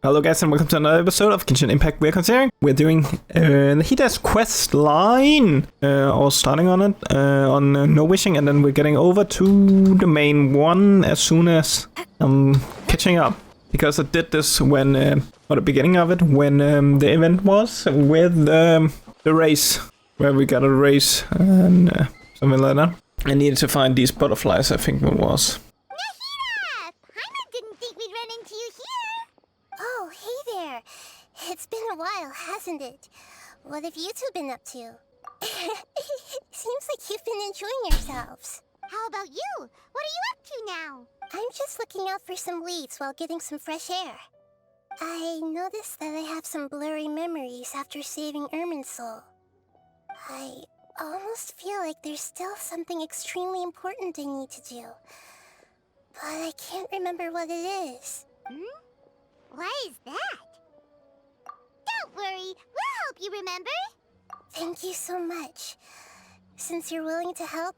Hello guys and welcome to another episode of Genshin Impact. We're doing Nahida's quest line, or starting on it, on No Wishing, and then we're getting over to the main one as soon as I'm catching up. Because I did this when, at the beginning of it, when the event was with the race, where we got a race and something like that. I needed to find these butterflies, I think it was. It's been a while, hasn't it? What have you two been up to? Seems like you've been enjoying yourselves. How about you? What are you up to now? I'm just looking out for some leads while getting some fresh air. I noticed that I have some blurry memories after saving Ermin's soul. I almost feel like there's still something extremely important I need to do. But I can't remember what it is. Why is that? Don't worry, we'll help you remember. Thank you so much. Since you're willing to help,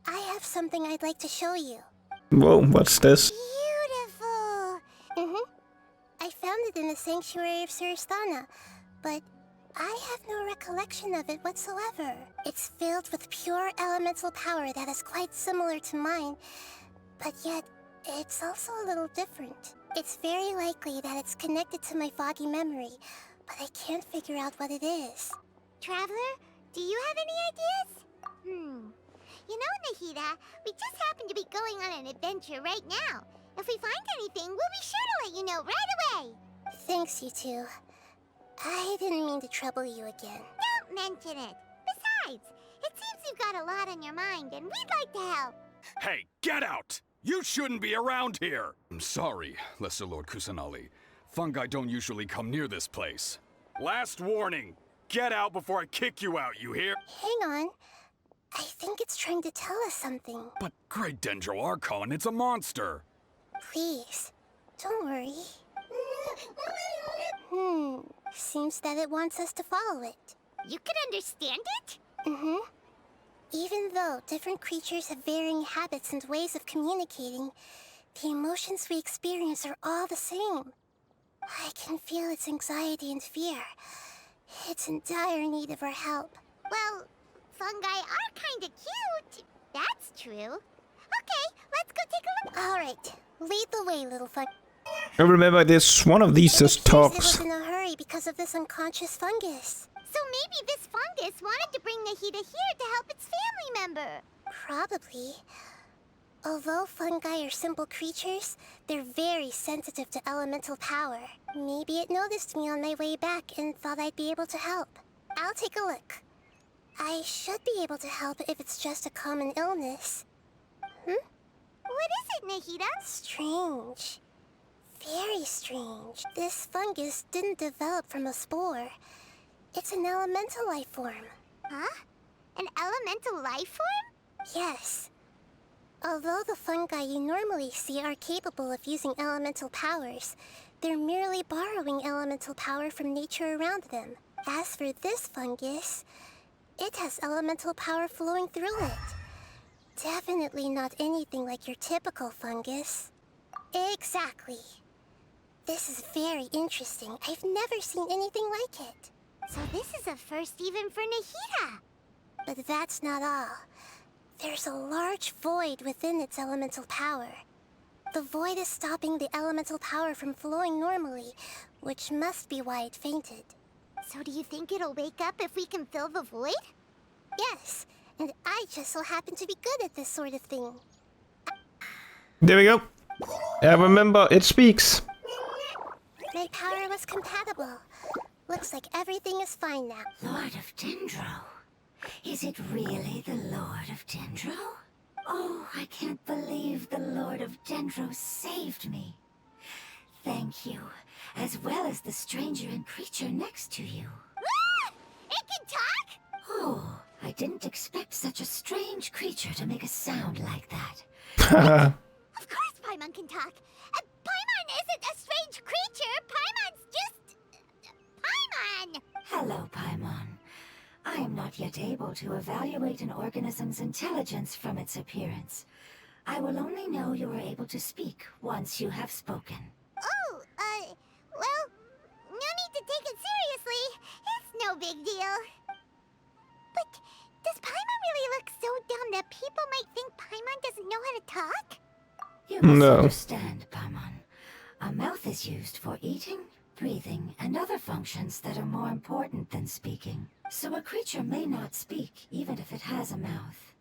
I have something I'd like to show you. Whoa, what's this? Beautiful! I found it in the sanctuary of Suristana, but I have no recollection of it whatsoever. It's filled with pure elemental power that is quite similar to mine, but yet it's also a little different. It's very likely that it's connected to my foggy memory, but I can't figure out what it is. Traveler, do you have any ideas? You know, Nahida, we just happen to be going on an adventure right now. If we find anything, we'll be sure to let you know right away. Thanks, you two. I didn't mean to trouble you again. Don't mention it. Besides, it seems you've got a lot on your mind, and we'd like to help. Hey, get out! You shouldn't be around here! I'm sorry, Lesser Lord Kusanali. Fungi don't usually come near this place. Last warning! Get out before I kick you out, you hear? Hang on. I think it's trying to tell us something. But Great Dendro Archon, it's a monster! Please, don't worry. Seems that it wants us to follow it. You can understand it? Even though different creatures have varying habits and ways of communicating, the emotions we experience are all the same. I can feel its anxiety and fear. It's in dire need of our help. Well, fungi are kinda cute. That's true. Okay, let's go take a look. Alright, lead the way, little fun. I remember this, one of these just talks. It was in a hurry because of this unconscious fungus. So maybe this fungus wanted to bring Nahida here to help its family member. Probably. Although fungi are simple creatures, they're very sensitive to elemental power. Maybe it noticed me on my way back and thought I'd be able to help. I'll take a look. I should be able to help if it's just a common illness. What is it, Nahida? Strange. Very strange. This fungus didn't develop from a spore. It's an elemental life form. Huh? An elemental life form? Yes. Although the fungi you normally see are capable of using elemental powers, they're merely borrowing elemental power from nature around them. As for this fungus, it has elemental power flowing through it. Definitely not anything like your typical fungus. Exactly. This is very interesting. I've never seen anything like it. So this is a first even for Nahida. But that's not all. There's a large void within its elemental power. The void is stopping the elemental power from flowing normally, which must be why it fainted. So do you think it'll wake up if we can fill the void? Yes, and I just so happen to be good at this sort of thing. There we go. I remember, it speaks. My power was compatible. Looks like everything is fine now. Lord of Dendro? Is it really the Lord of Dendro? Oh, I can't believe the Lord of Dendro saved me. Thank you, as well as the stranger and creature next to you. It can talk? Oh, I didn't expect such a strange creature to make a sound like that. Of course Paimon can talk. Paimon isn't a strange creature. Paimon's just... Paimon! Hello, Paimon. I am not yet able to evaluate an organism's intelligence from its appearance. I will only know you are able to speak once you have spoken. Oh, well, big deal. But does Paimon really look so dumb that people might think Paimon doesn't know how to talk? You must No. understand, Paimon. A mouth is used for eating, breathing, and other functions that are more important than speaking. So a creature may not speak, even if it has a mouth.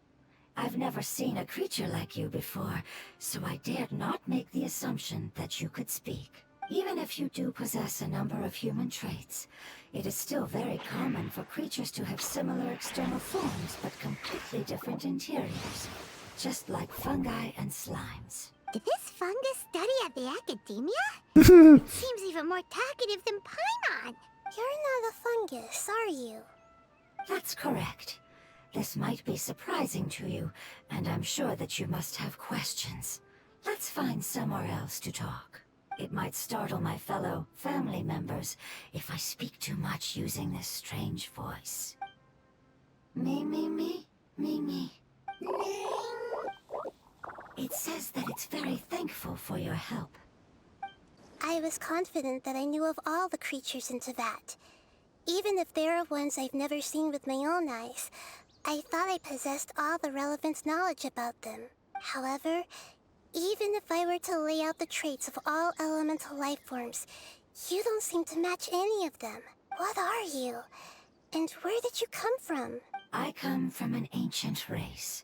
I've never seen a creature like you before, so I dared not make the assumption that you could speak. Even if you do possess a number of human traits, it is still very common for creatures to have similar external forms but completely different interiors, just like fungi and slimes. Did this fungus study at the academia? It seems even more talkative than Paimon. You're not a fungus, are you? That's correct. This might be surprising to you, and I'm sure that you must have questions. Let's find somewhere else to talk. It might startle my fellow family members if I speak too much using this strange voice. Me. It says that it's very thankful for your help. I was confident that I knew of all the creatures in Teyvat. Even if there are ones I've never seen with my own eyes, I thought I possessed all the relevant knowledge about them. However, even if I were to lay out the traits of all elemental life forms, you don't seem to match any of them. What are you? And where did you come from? I come from an ancient race.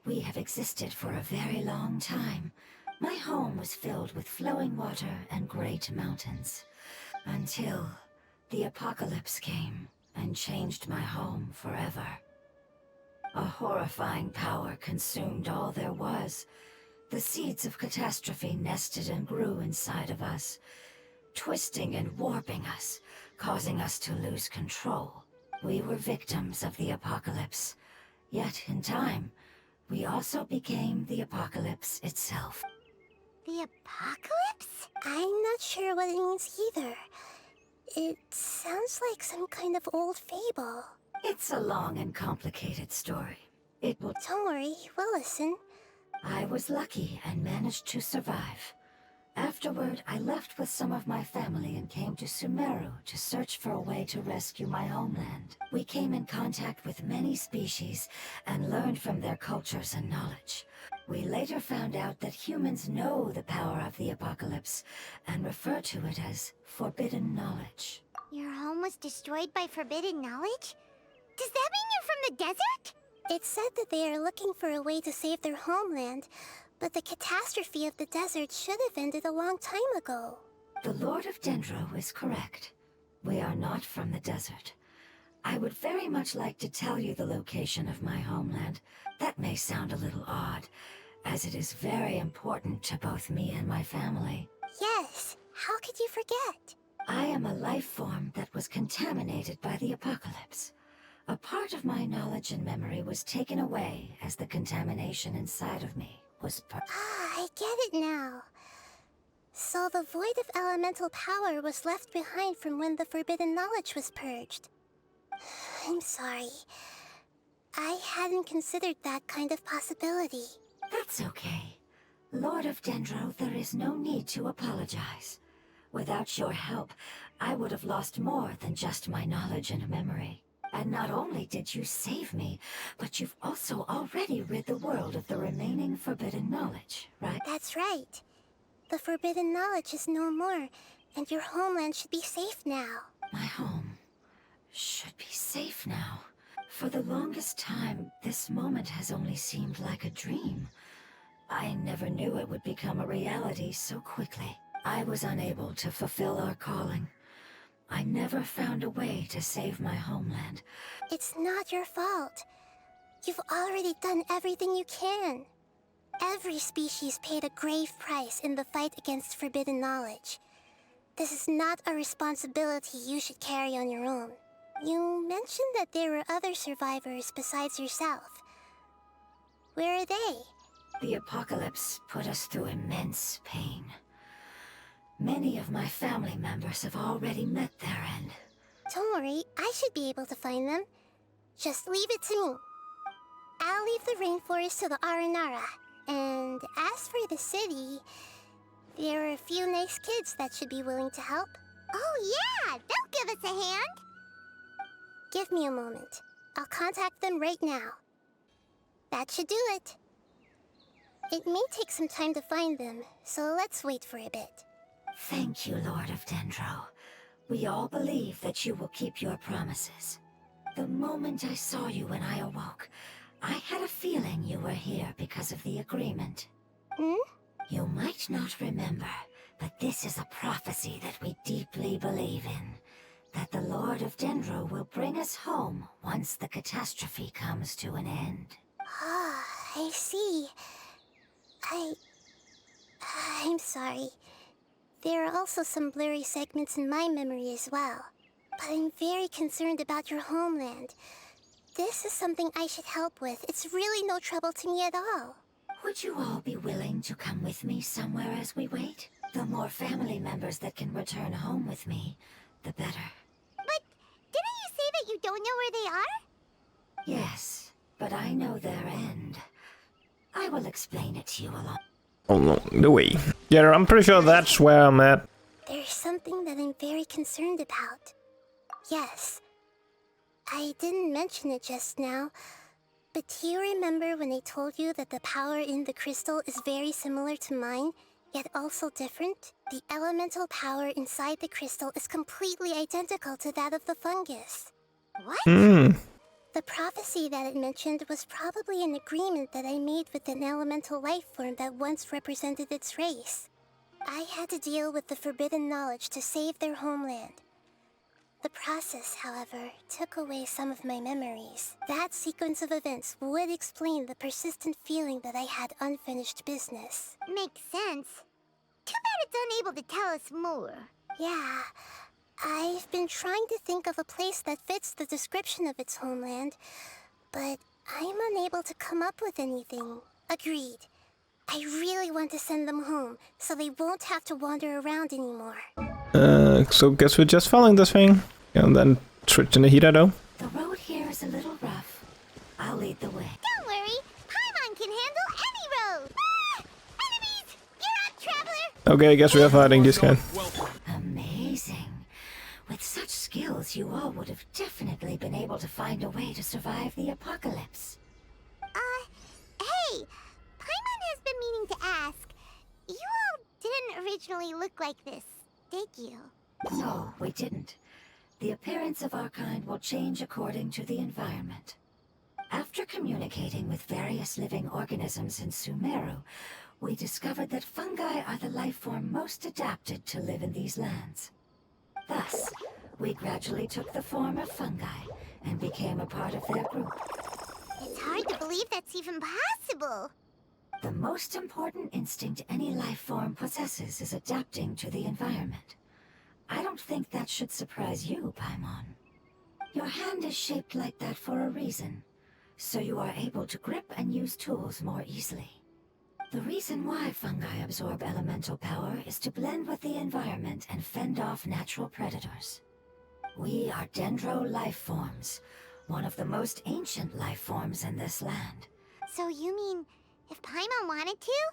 We have existed for a very long time. My home was filled with flowing water and great mountains. Until the apocalypse came and changed my home forever. A horrifying power consumed all there was. The seeds of catastrophe nested and grew inside of us, twisting and warping us, causing us to lose control. We were victims of the apocalypse, yet in time, we also became the apocalypse itself. The apocalypse? I'm not sure what it means either. It sounds like some kind of old fable. It's a long and complicated story. Don't worry, we'll listen. I was lucky and managed to survive. Afterward, I left with some of my family and came to Sumeru to search for a way to rescue my homeland. We came in contact with many species and learned from their cultures and knowledge. We later found out that humans know the power of the apocalypse and refer to it as forbidden knowledge. Your home was destroyed by forbidden knowledge? Does that mean you're from the desert? It said that they are looking for a way to save their homeland, but the catastrophe of the desert should have ended a long time ago. The Lord of Dendro is correct. We are not from the desert. I would very much like to tell you the location of my homeland. That may sound a little odd, as it is very important to both me and my family. Yes, how could you forget? I am a life form that was contaminated by the apocalypse. A part of my knowledge and memory was taken away as the contamination inside of me was I get it now. So the void of elemental power was left behind from when the forbidden knowledge was purged. I'm sorry. I hadn't considered that kind of possibility. That's okay. Lord of Dendro, there is no need to apologize. Without your help, I would have lost more than just my knowledge and memory. And not only did you save me, but you've also already rid the world of the remaining forbidden knowledge, right? That's right. The forbidden knowledge is no more, and your homeland should be safe now. My home should be safe now. For the longest time, this moment has only seemed like a dream. I never knew it would become a reality so quickly. I was unable to fulfill our calling. I never found a way to save my homeland. It's not your fault. You've already done everything you can. Every species paid a grave price in the fight against forbidden knowledge. This is not a responsibility you should carry on your own. You mentioned that there were other survivors besides yourself. Where are they? The apocalypse put us through immense pain. Many of my family members have already met their end. Don't worry, I should be able to find them. Just leave it to me. I'll leave the rainforest to the Aranara. And as for the city, there are a few nice kids that should be willing to help. Oh yeah, they'll give us a hand. Give me a moment. I'll contact them right now. That should do it. It may take some time to find them, so let's wait for a bit. Thank you, Lord of Dendro. We all believe that you will keep your promises. The moment I saw you when I awoke, I had a feeling you were here because of the agreement. Hmm? You might not remember, but this is a prophecy that we deeply believe in. That the Lord of Dendro will bring us home once the catastrophe comes to an end. Ah, I see. I'm sorry. There are also some blurry segments in my memory as well. But I'm very concerned about your homeland. This is something I should help with. It's really no trouble to me at all. Would you all be willing to come with me somewhere as we wait? The more family members that can return home with me, the better. But didn't you say that you don't know where they are? Yes, but I know their end. I will explain it to you along. Oh no, the way. Yeah, I'm pretty sure that's where I'm at. There's something that I'm very concerned about. Yes. I didn't mention it just now, but do you remember when I told you that the power in the crystal is very similar to mine, yet also different? The elemental power inside the crystal is completely identical to that of the fungus. What? The prophecy that it mentioned was probably an agreement that I made with an elemental life form that once represented its race. I had to deal with the forbidden knowledge to save their homeland. The process, however, took away some of my memories. That sequence of events would explain the persistent feeling that I had unfinished business. Makes sense. Too bad it's unable to tell us more. Yeah. I've been trying to think of a place that fits the description of its homeland, but I'm unable to come up with anything. Agreed. I really want to send them home, so they won't have to wander around anymore. So guess we're just following this thing. And then switch to Nahida though. The road here is a little rough. I'll lead the way. Don't worry, Paimon can handle any road! Ah! Enemies! You're up, traveler! Okay, I guess we are fighting this guy. Amazing. With such skills, you all would have definitely been able to find a way to survive the apocalypse. Hey! Paimon has been meaning to ask. You all didn't originally look like this, did you? No, we didn't. The appearance of our kind will change according to the environment. After communicating with various living organisms in Sumeru, we discovered that fungi are the life form most adapted to live in these lands. Thus, we gradually took the form of fungi and became a part of their group. It's hard to believe that's even possible. The most important instinct any life form possesses is adapting to the environment. I don't think that should surprise you, Paimon. Your hand is shaped like that for a reason, so you are able to grip and use tools more easily. The reason why fungi absorb elemental power is to blend with the environment and fend off natural predators. We are Dendro life forms, one of the most ancient life forms in this land. So you mean, if Paimon wanted to,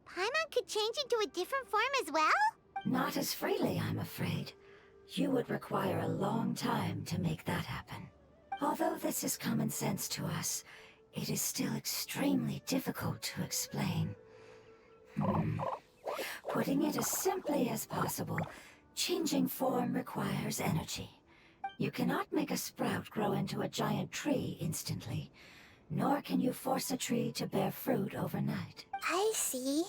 Paimon could change into a different form as well? Not as freely, I'm afraid. You would require a long time to make that happen. Although this is common sense to us, it is still extremely difficult to explain. Putting it as simply as possible, changing form requires energy. You cannot make a sprout grow into a giant tree instantly, nor can you force a tree to bear fruit overnight. I see.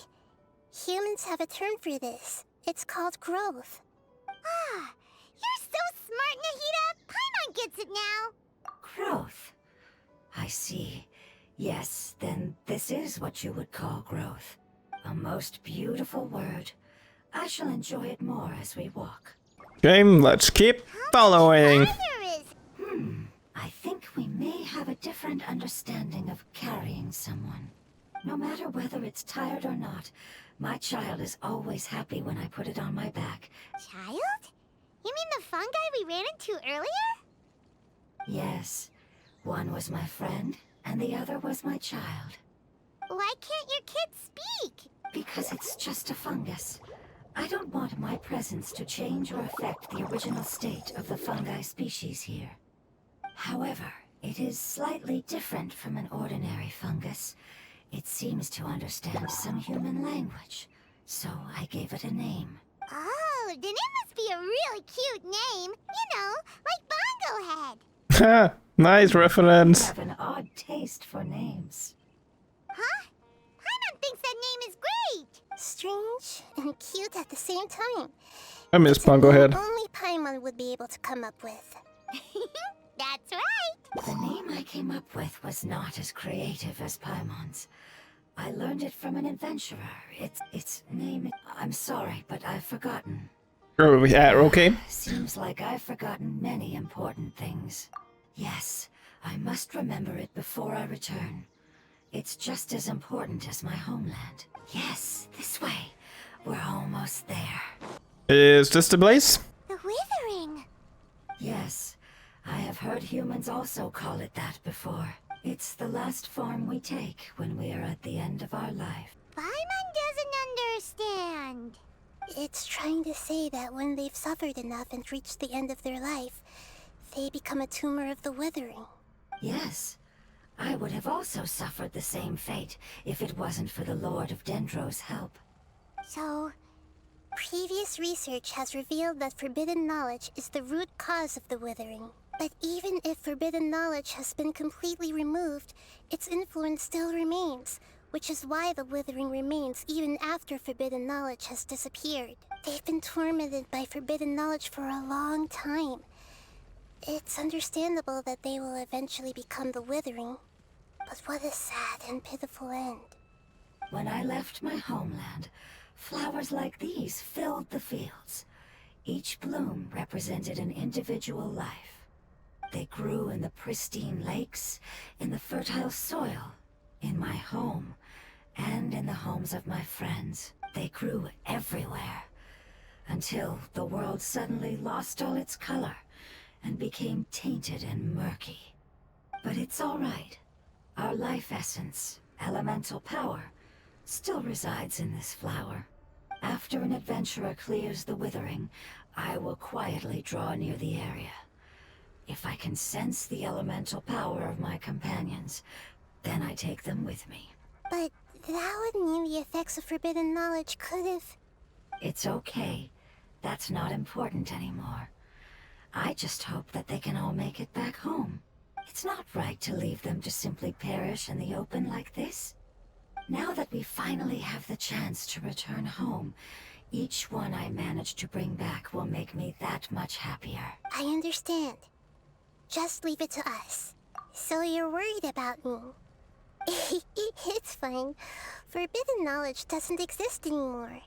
Humans have a term for this. It's called growth. Ah, you're so smart, Nahida! Paimon gets it now! Growth. I see. Yes, then this is what you would call growth. A most beautiful word. I shall enjoy it more as we walk. Okay, let's keep following. I think we may have a different understanding of carrying someone. No matter whether it's tired or not, my child is always happy when I put it on my back. Child? You mean the fungi we ran into earlier? Yes. One was my friend, and the other was my child. Why can't your kid speak? Because it's just a fungus. I don't want my presence to change or affect the original state of the fungi species here. However, it is slightly different from an ordinary fungus. It seems to understand some human language, so I gave it a name. Oh, then it must be a really cute name. You know, like Bongo Head. Nice You reference. have an odd taste for names. Huh? Paimon thinks that name is great. Strange and cute at the same time. I miss It's a Bongo name Head. only Paimon would be able to come up with. That's right. The name I came up with was not as creative as Paimon's. I learned it from an adventurer. Its name... I'm sorry, but I've forgotten. Oh, yeah, okay. Seems like I've forgotten many important things. Yes, I must remember it before I return. It's just as important as my homeland. Yes, this way. We're almost there. Is this the place? The Withering. Yes, I have heard humans also call it that before. It's the last form we take when we are at the end of our life. Paimon doesn't understand. It's trying to say that when they've suffered enough and reached the end of their life, they become a tumor of the Withering. Yes, I would have also suffered the same fate if it wasn't for the Lord of Dendro's help. So, previous research has revealed that forbidden knowledge is the root cause of the Withering. But even if forbidden knowledge has been completely removed, its influence still remains, which is why the Withering remains even after forbidden knowledge has disappeared. They've been tormented by forbidden knowledge for a long time. It's understandable that they will eventually become the Withering, but what a sad and pitiful end. When I left my homeland, flowers like these filled the fields. Each bloom represented an individual life. They grew in the pristine lakes, in the fertile soil, in my home, and in the homes of my friends. They grew everywhere, until the world suddenly lost all its color and became tainted and murky. But it's all right. Our life essence, elemental power, still resides in this flower. After an adventurer clears the Withering, I will quietly draw near the area. If I can sense the elemental power of my companions, then I take them with me. But that would mean the effects of forbidden knowledge could have... It's okay. That's not important anymore. I just hope that they can all make it back home. It's not right to leave them to simply perish in the open like this. Now that we finally have the chance to return home, each one I manage to bring back will make me that much happier. I understand. Just leave it to us. So you're worried about me. It's fine. Forbidden knowledge doesn't exist anymore.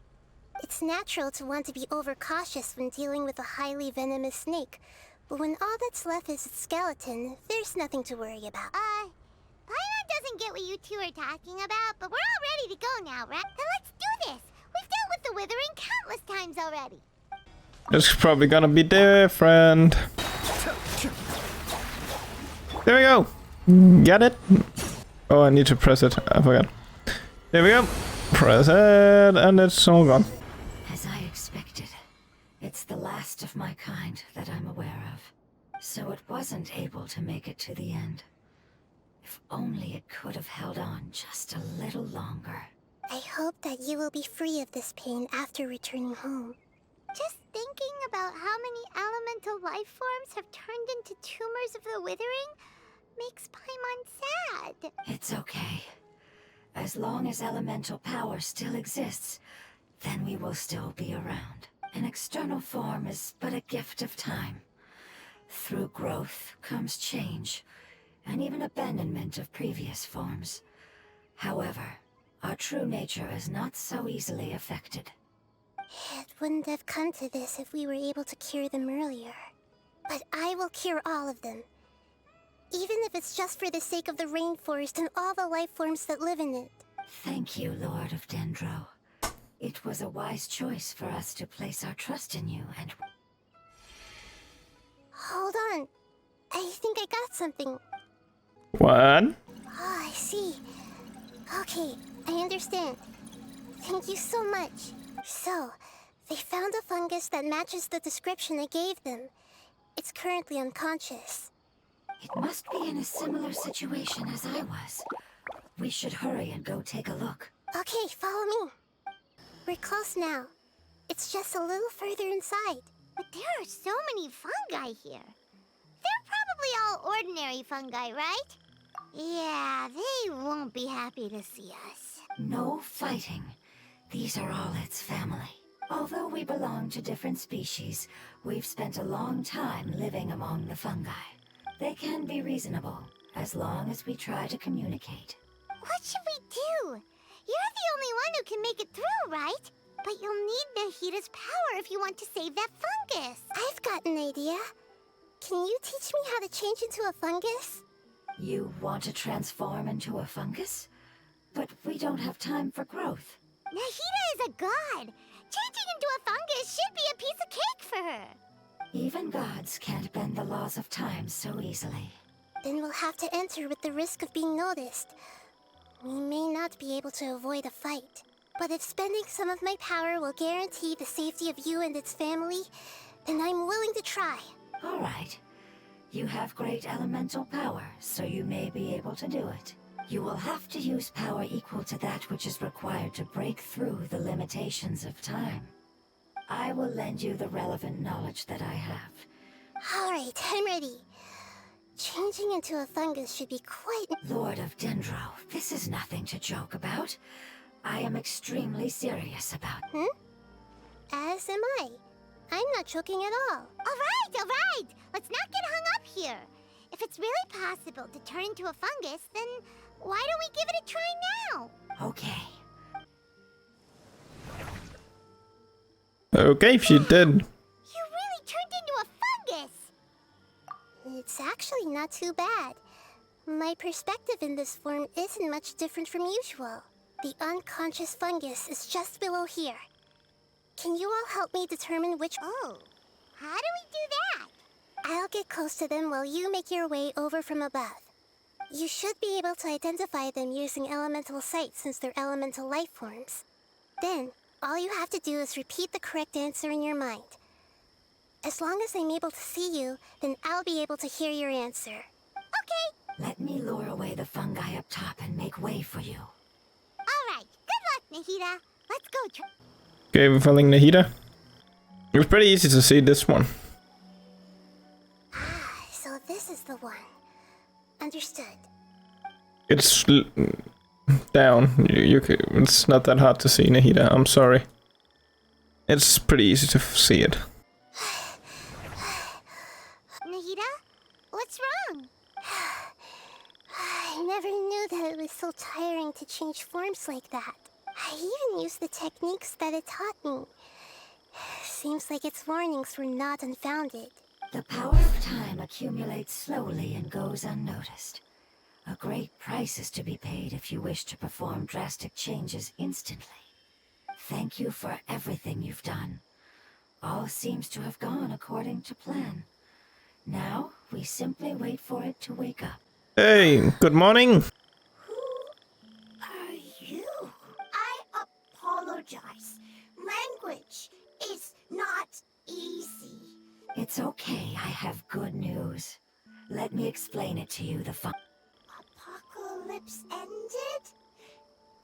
It's natural to want to be overcautious when dealing with a highly venomous snake, but when all that's left is its skeleton, there's nothing to worry about. Paimon doesn't get what you two are talking about, but we're all ready to go now, right? Then let's do this! We've dealt with the Withering countless times already! It's probably gonna be different. There we go. Got it. Oh, I need to press it. I forgot. There we go. Press it, and it's all gone. As I expected, it's the last of my kind that I'm aware of. So it wasn't able to make it to the end. If only it could have held on just a little longer. I hope that you will be free of this pain after returning home. Just thinking about how many elemental life forms have turned into tumors of the Withering makes Paimon sad. It's okay. As long as elemental power still exists, then we will still be around. An external form is but a gift of time. Through growth comes change, and even abandonment of previous forms. However, our true nature is not so easily affected. It wouldn't have come to this if we were able to cure them earlier. But I will cure all of them. Even if it's just for the sake of the rainforest and all the life forms that live in it. Thank you, Lord of Dendro. It was a wise choice for us to place our trust in you, and... Hold on. I think I got something. What? Oh, I see. Okay, I understand. Thank you so much. So, they found a fungus that matches the description I gave them. It's currently unconscious. It must be in a similar situation as I was. We should hurry and go take a look. Okay, follow me. We're close now. It's just a little further inside. But there are so many fungi here. They're probably all ordinary fungi, right? Yeah, they won't be happy to see us. No fighting. These are all its family. Although we belong to different species, we've spent a long time living among the fungi. They can be reasonable, as long as we try to communicate. What should we do? You're the only one who can make it through, right? But you'll need Nahida's power if you want to save that fungus. I've got an idea. Can you teach me how to change into a fungus? You want to transform into a fungus? But we don't have time for growth. Nahida is a god. Changing into a fungus should be a piece of cake for her. Even gods can't bend the laws of time so easily. Then we'll have to enter with the risk of being noticed. We may not be able to avoid a fight. But if spending some of my power will guarantee the safety of you and its family, then I'm willing to try. All right. You have great elemental power, so you may be able to do it. You will have to use power equal to that which is required to break through the limitations of time. I will lend you the relevant knowledge that I have. All right, I'm ready. Changing into a fungus should be quite... Lord of Dendro, this is nothing to joke about. I am extremely serious about... As am I. I'm not joking at all. All right! Let's not get hung up here. If it's really possible to turn into a fungus, then why don't we give it a try now? Okay. Okay, she did. You really turned into a fungus! It's actually not too bad. My perspective in this form isn't much different from usual. The unconscious fungus is just below here. Can you all help me determine which... Oh, how do we do that? I'll get close to them while you make your way over from above. You should be able to identify them using elemental sight since they're elemental life forms. Then, all you have to do is repeat the correct answer in your mind. As long as I'm able to see you, then I'll be able to hear your answer. Okay! Let me lure away the fungi up top and make way for you. Alright, good luck, Nahida. Let's go. Okay, we're following Nahida. It was pretty easy to see this one. So this is the one. Understood. It's down. It's not that hard to see Nahida. I'm sorry. It's pretty easy to see it. Nahida? What's wrong? I never knew that it was so tiring to change forms like that. I even used the techniques that it taught me. Seems like its warnings were not unfounded. The power of time accumulates slowly and goes unnoticed. A great price is to be paid if you wish to perform drastic changes instantly. Thank you for everything you've done. All seems to have gone according to plan. Now, we simply wait for it to wake up. Hey, good morning. Who are you? I apologize. Language is not easy. It's okay, I have good news. Let me explain it to you, the fun. Apocalypse ended?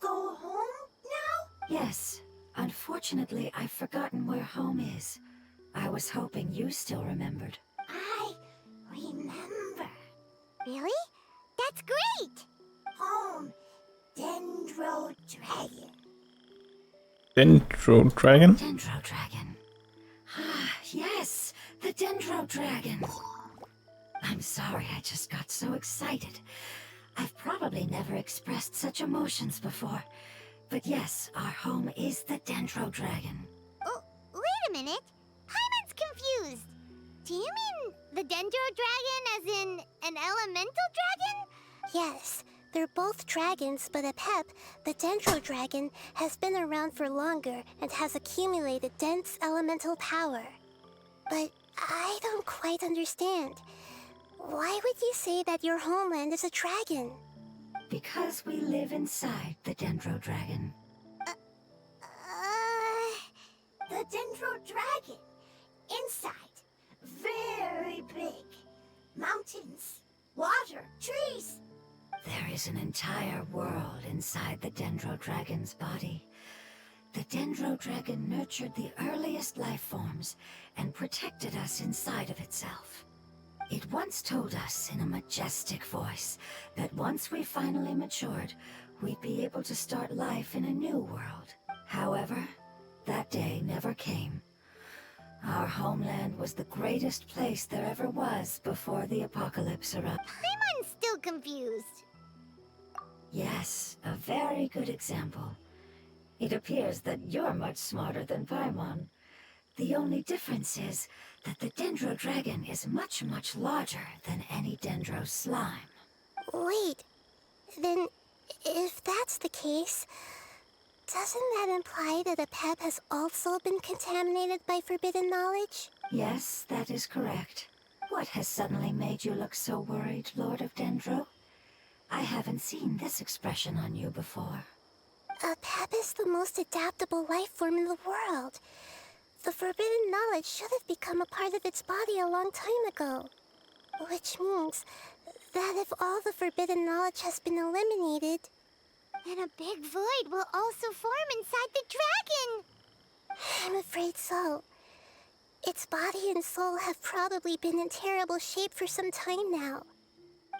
Go home now? Yes. Unfortunately, I've forgotten where home is. I was hoping you still remembered. I remember. Really? That's great! Home, Dendro Dragon. Dendro Dragon? Dendro Dragon. Ah, yes, the Dendro Dragon. I'm sorry, I just got so excited. I've probably never expressed such emotions before. But yes, our home is the Dendro Dragon. Oh, wait a minute. Hyman's confused. Do you mean the Dendro Dragon as in an elemental dragon? Yes, they're both dragons, but at PEP, the Dendro Dragon has been around for longer and has accumulated dense elemental power. But I don't quite understand. Why would you say that your homeland is a dragon? Because we live inside the Dendro Dragon. The Dendro Dragon. Inside. Very big. Mountains. There's an entire world inside the Dendro Dragon's body. The Dendro Dragon nurtured the earliest life forms and protected us inside of itself. It once told us in a majestic voice that once we finally matured, we'd be able to start life in a new world. However, that day never came. Our homeland was the greatest place there ever was before the apocalypse erupted. I'm still confused. Yes, a very good example. It appears that you're much smarter than Paimon. The only difference is that the Dendro Dragon is much, much larger than any Dendro slime. Wait, then if that's the case, doesn't that imply that a pep has also been contaminated by forbidden knowledge? Yes, that is correct. What has suddenly made you look so worried, Lord of Dendro? I haven't seen this expression on you before. A pep is the most adaptable life form in the world. The forbidden knowledge should have become a part of its body a long time ago. Which means that if all the forbidden knowledge has been eliminated, then a big void will also form inside the dragon! I'm afraid so. Its body and soul have probably been in terrible shape for some time now.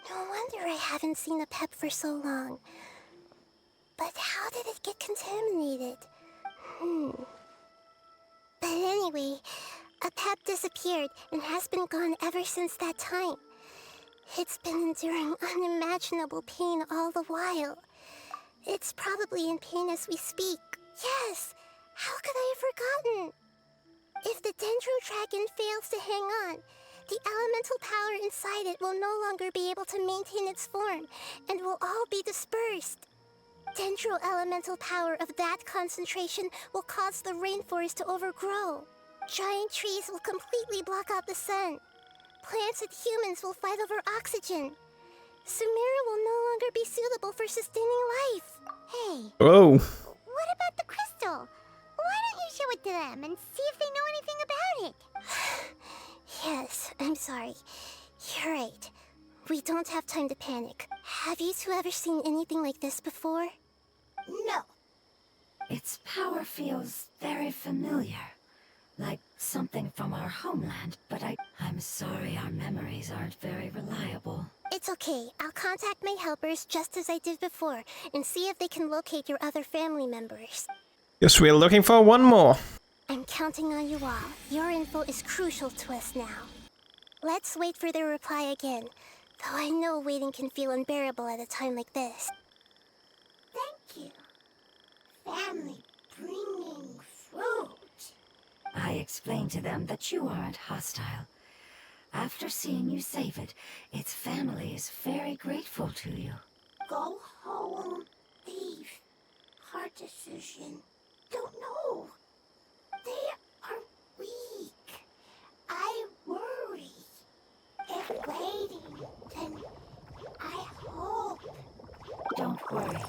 No wonder I haven't seen a pep for so long. But how did it get contaminated? But anyway, a pep disappeared and has been gone ever since that time. It's been enduring unimaginable pain all the while. It's probably in pain as we speak. Yes! How could I have forgotten? If the Dendro Dragon fails to hang on, the elemental power inside it will no longer be able to maintain its form, and will all be dispersed. Dendro elemental power of that concentration will cause the rainforest to overgrow. Giant trees will completely block out the sun. Plants and humans will fight over oxygen. Sumeru will no longer be suitable for sustaining life. Hey, Whoa. what about the crystal? Why don't you show it to them and see if they know anything about it? Yes, I'm sorry. You're right. We don't have time to panic. Have you two ever seen anything like this before? No. Its power feels very familiar. Like something from our homeland, but I'm sorry our memories aren't very reliable. It's okay. I'll contact my helpers just as I did before and see if they can locate your other family members. Guess we're looking for one more. I'm counting on you all. Your info is crucial to us now. Let's wait for their reply again, though I know waiting can feel unbearable at a time like this. Thank you. Family bringing fruit. I explained to them that you aren't hostile. After seeing you save it, its family is very grateful to you. Go home. Leave. Hard decision. Don't know. They are weak. I worry. If waiting, then I hope. Don't worry.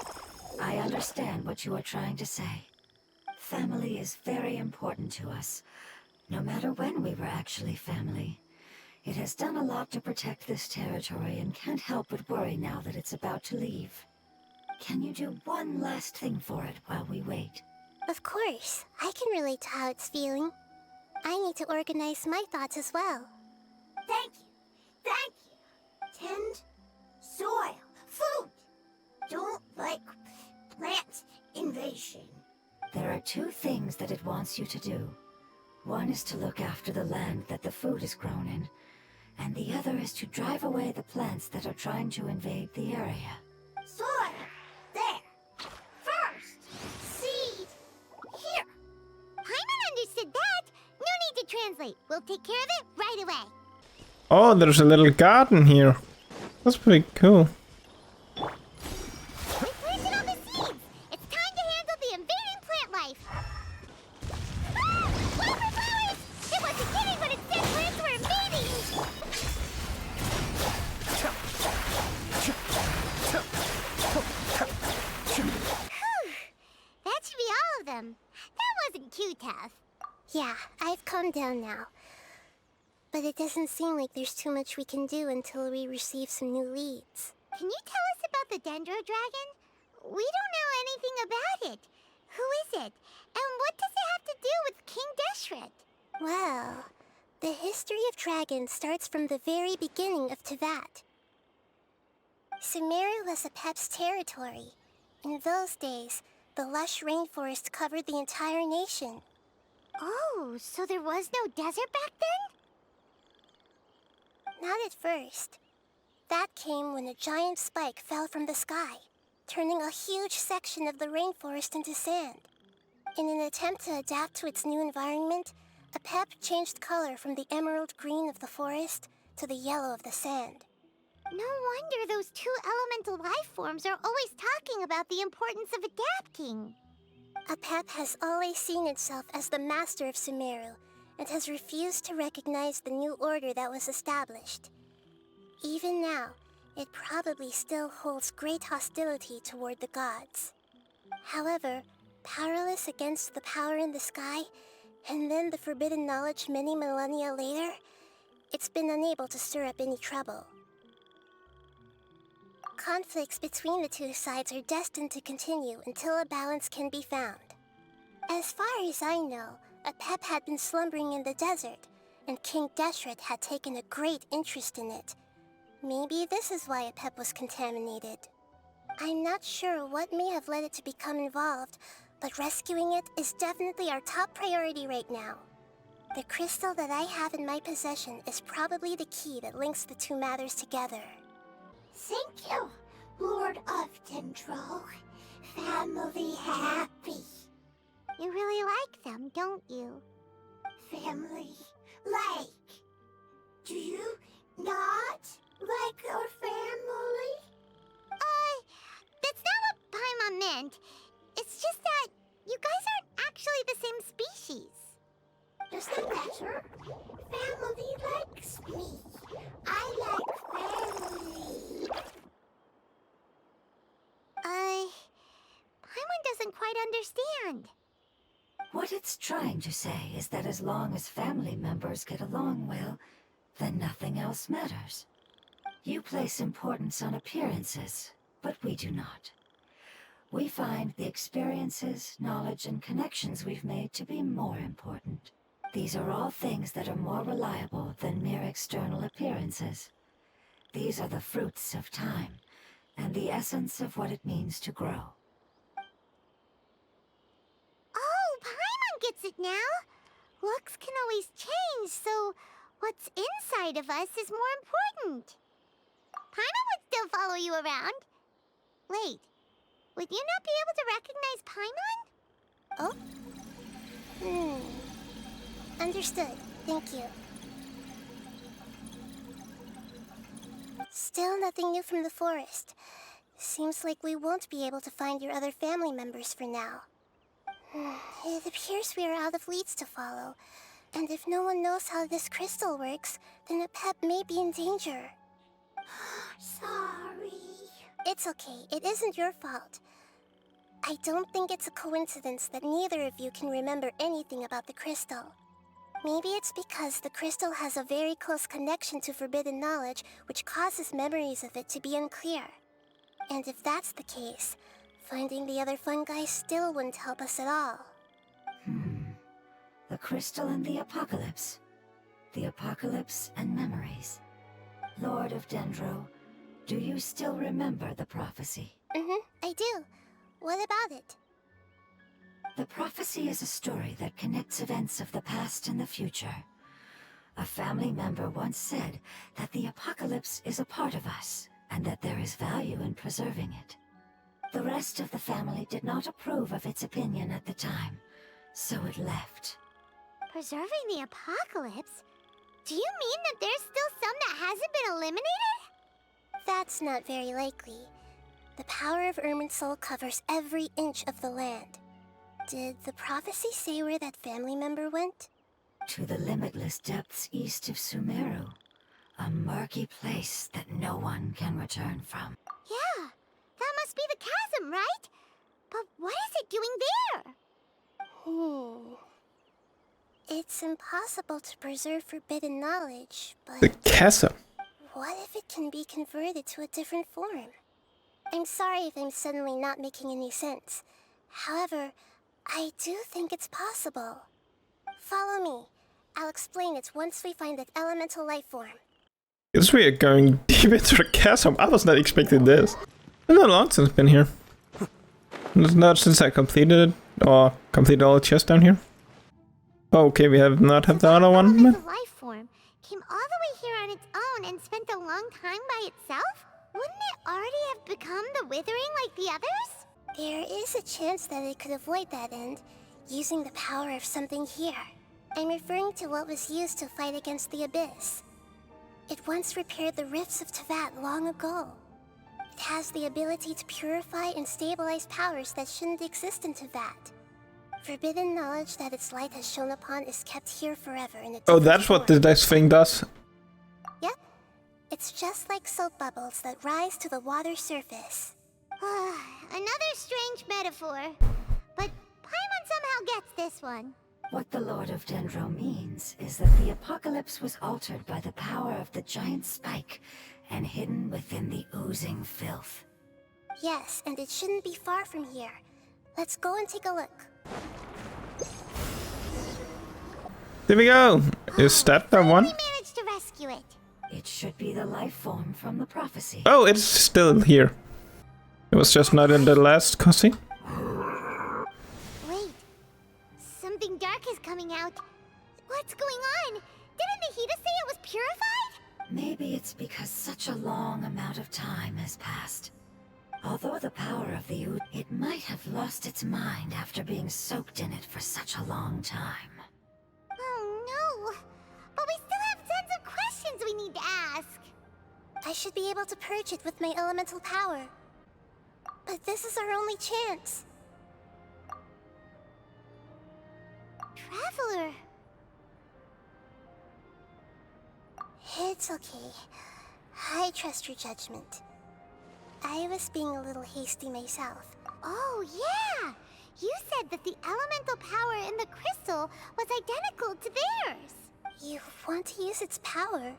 I understand what you are trying to say. Family is very important to us, no matter when we were actually family. It has done a lot to protect this territory and can't help but worry now that it's about to leave. Can you do one last thing for it while we wait? Of course, I can relate to how it's feeling. I need to organize my thoughts as well. Thank you. Thank you. Tend soil. Food. Don't like plant invasion. There are two things that it wants you to do. One is to look after the land that the food is grown in, and the other is to drive away the plants that are trying to invade the area. Soil. There. First. Seed. Here. Paimon understood that. No need to translate. We'll take care of it right away. Oh, there's a little garden here. That's pretty cool. We planted all the seeds. It's time to handle the invading plant life. Ah! Flower flowers! It wasn't kidding when it said plants were invading. Whew. That should be all of them. That wasn't too tough. Yeah, I've calmed down now. But it doesn't seem like there's too much we can do until we receive some new leads. Can you tell us about the Dendro Dragon? We don't know anything about it. Who is it? And what does it have to do with King Deshret? Well, the history of dragons starts from the very beginning of Tevat. Sumeru was Apep's territory. In those days, the lush rainforest covered the entire nation. Oh, so there was no desert back then? Not at first. That came when a giant spike fell from the sky, turning a huge section of the rainforest into sand. In an attempt to adapt to its new environment, Apep changed color from the emerald green of the forest to the yellow of the sand. No wonder those two elemental life forms are always talking about the importance of adapting. Apep has always seen itself as the master of Sumeru and has refused to recognize the new order that was established. Even now, it probably still holds great hostility toward the gods. However, powerless against the power in the sky, and then the forbidden knowledge many millennia later, it's been unable to stir up any trouble. Conflicts between the two sides are destined to continue until a balance can be found. As far as I know, Apep had been slumbering in the desert, and King Deshret had taken a great interest in it. Maybe this is why Apep was contaminated. I'm not sure what may have led it to become involved, but rescuing it is definitely our top priority right now. The crystal that I have in my possession is probably the key that links the two matters together. Thank you, Lord of Dendro. Family happy. You really like them, don't you? Family like. Do you not like our family? That's not what Paimon meant. It's just that you guys aren't actually the same species. Does that matter? Family likes me. I like family. Paimon doesn't quite understand. What it's trying to say is that as long as family members get along well, then nothing else matters. You place importance on appearances, but we do not. We find the experiences, knowledge, and connections we've made to be more important. These are all things that are more reliable than mere external appearances. These are the fruits of time, and the essence of what it means to grow. Oh, Paimon gets it now. Looks can always change, so what's inside of us is more important. Paimon would still follow you around. Wait, would you not be able to recognize Paimon? Oh? Understood. Thank you. Still nothing new from the forest. Seems like we won't be able to find your other family members for now. It appears we are out of leads to follow, and if no one knows how this crystal works, then Apep may be in danger. Sorry. It's okay, it isn't your fault. I don't think it's a coincidence that neither of you can remember anything about the crystal. Maybe it's because the crystal has a very close connection to forbidden knowledge, which causes memories of it to be unclear. And if that's the case, finding the other fungi still wouldn't help us at all. The crystal and the apocalypse. The apocalypse and memories. Lord of Dendro, do you still remember the prophecy? I do. What about it? The prophecy is a story that connects events of the past and the future. A family member once said that the apocalypse is a part of us, and that there is value in preserving it. The rest of the family did not approve of its opinion at the time, so it left. Preserving the apocalypse? Do you mean that there's still some that hasn't been eliminated? That's not very likely. The power of Irminsul covers every inch of the land. Did the prophecy say where that family member went? To the limitless depths east of Sumeru. A murky place that no one can return from. Yeah, that must be the chasm, right? But what is it doing there? It's impossible to preserve forbidden knowledge, The but chasm. what if it can be converted to a different form? I'm sorry if I'm suddenly not making any sense. However, I do think it's possible. Follow me. I'll explain it once we find that elemental life form. Guess we are going deep into the chasm. I was not expecting this. It's not long since I've been here. It's not since I completed it, or completed all the chests down here. Oh, okay, we have not have the other one. The life form came all the way here on its own and spent a long time by itself? Wouldn't it already have become the Withering like the others? There is a chance that it could avoid that end, using the power of something here. I'm referring to what was used to fight against the Abyss. It once repaired the rifts of Tevat long ago. It has the ability to purify and stabilize powers that shouldn't exist in Tevat. Forbidden knowledge that its light has shone upon is kept here forever in a Oh, different that's what form. this thing does. Yep. It's just like soap bubbles that rise to the water surface. Another strange metaphor. But Paimon somehow gets this one. What the Lord of Dendro means is that the apocalypse was altered by the power of the giant spike and hidden within the oozing filth. Yes, and it shouldn't be far from here. Let's go and take a look. There we go. Is that the one? We managed to rescue it. It should be the life form from the prophecy. Oh, it's still here. It was just not in the last cutscene. Wait. Something dark is coming out. What's going on? Didn't Nahida say it was purified? Maybe it's because such a long amount of time has passed. Although the power of the Ood, it might have lost its mind after being soaked in it for such a long time. Oh no. But we still have tons of questions we need to ask. I should be able to purge it with my elemental power. But this is our only chance. Traveler. It's okay. I trust your judgment. I was being a little hasty myself. Oh yeah. You said that the elemental power in the crystal was identical to theirs. You want to use its power,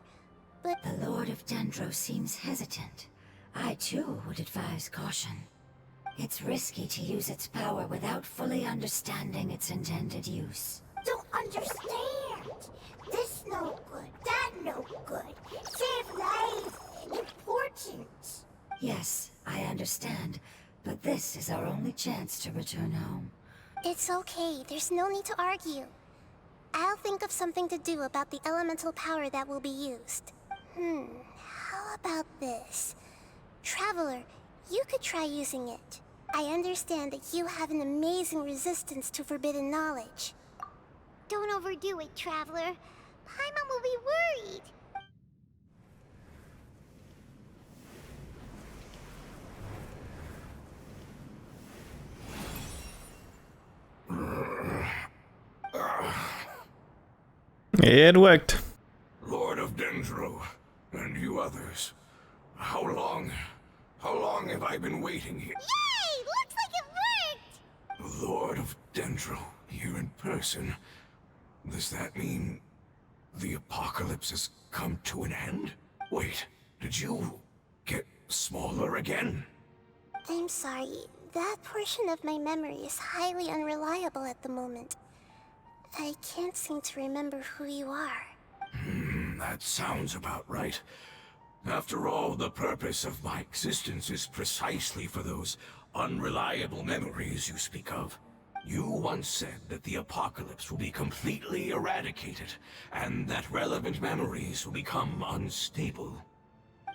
but The Lord of Dendro seems hesitant. I too would advise caution. It's risky to use its power without fully understanding its intended use. Don't understand. This no good, that no good. Save lives. Important. Yes, I understand, but this is our only chance to return home. it's okay. There's no need to argue. I'll think of something to do about the elemental power that will be used. How about this? Traveler, you could try using it. I understand that you have an amazing resistance to forbidden knowledge. Don't overdo it, Traveler. Paimon will be worried. It worked. Lord of Dendro, and you others. How long have I been waiting here? Yay! Looks like it worked! Lord of Dendro, here in person. Does that mean the apocalypse has come to an end? Wait, did you get smaller again? I'm sorry. That portion of my memory is highly unreliable at the moment. I can't seem to remember who you are. That sounds about right. After all, the purpose of my existence is precisely for those unreliable memories you speak of. You once said that the apocalypse will be completely eradicated, and that relevant memories will become unstable.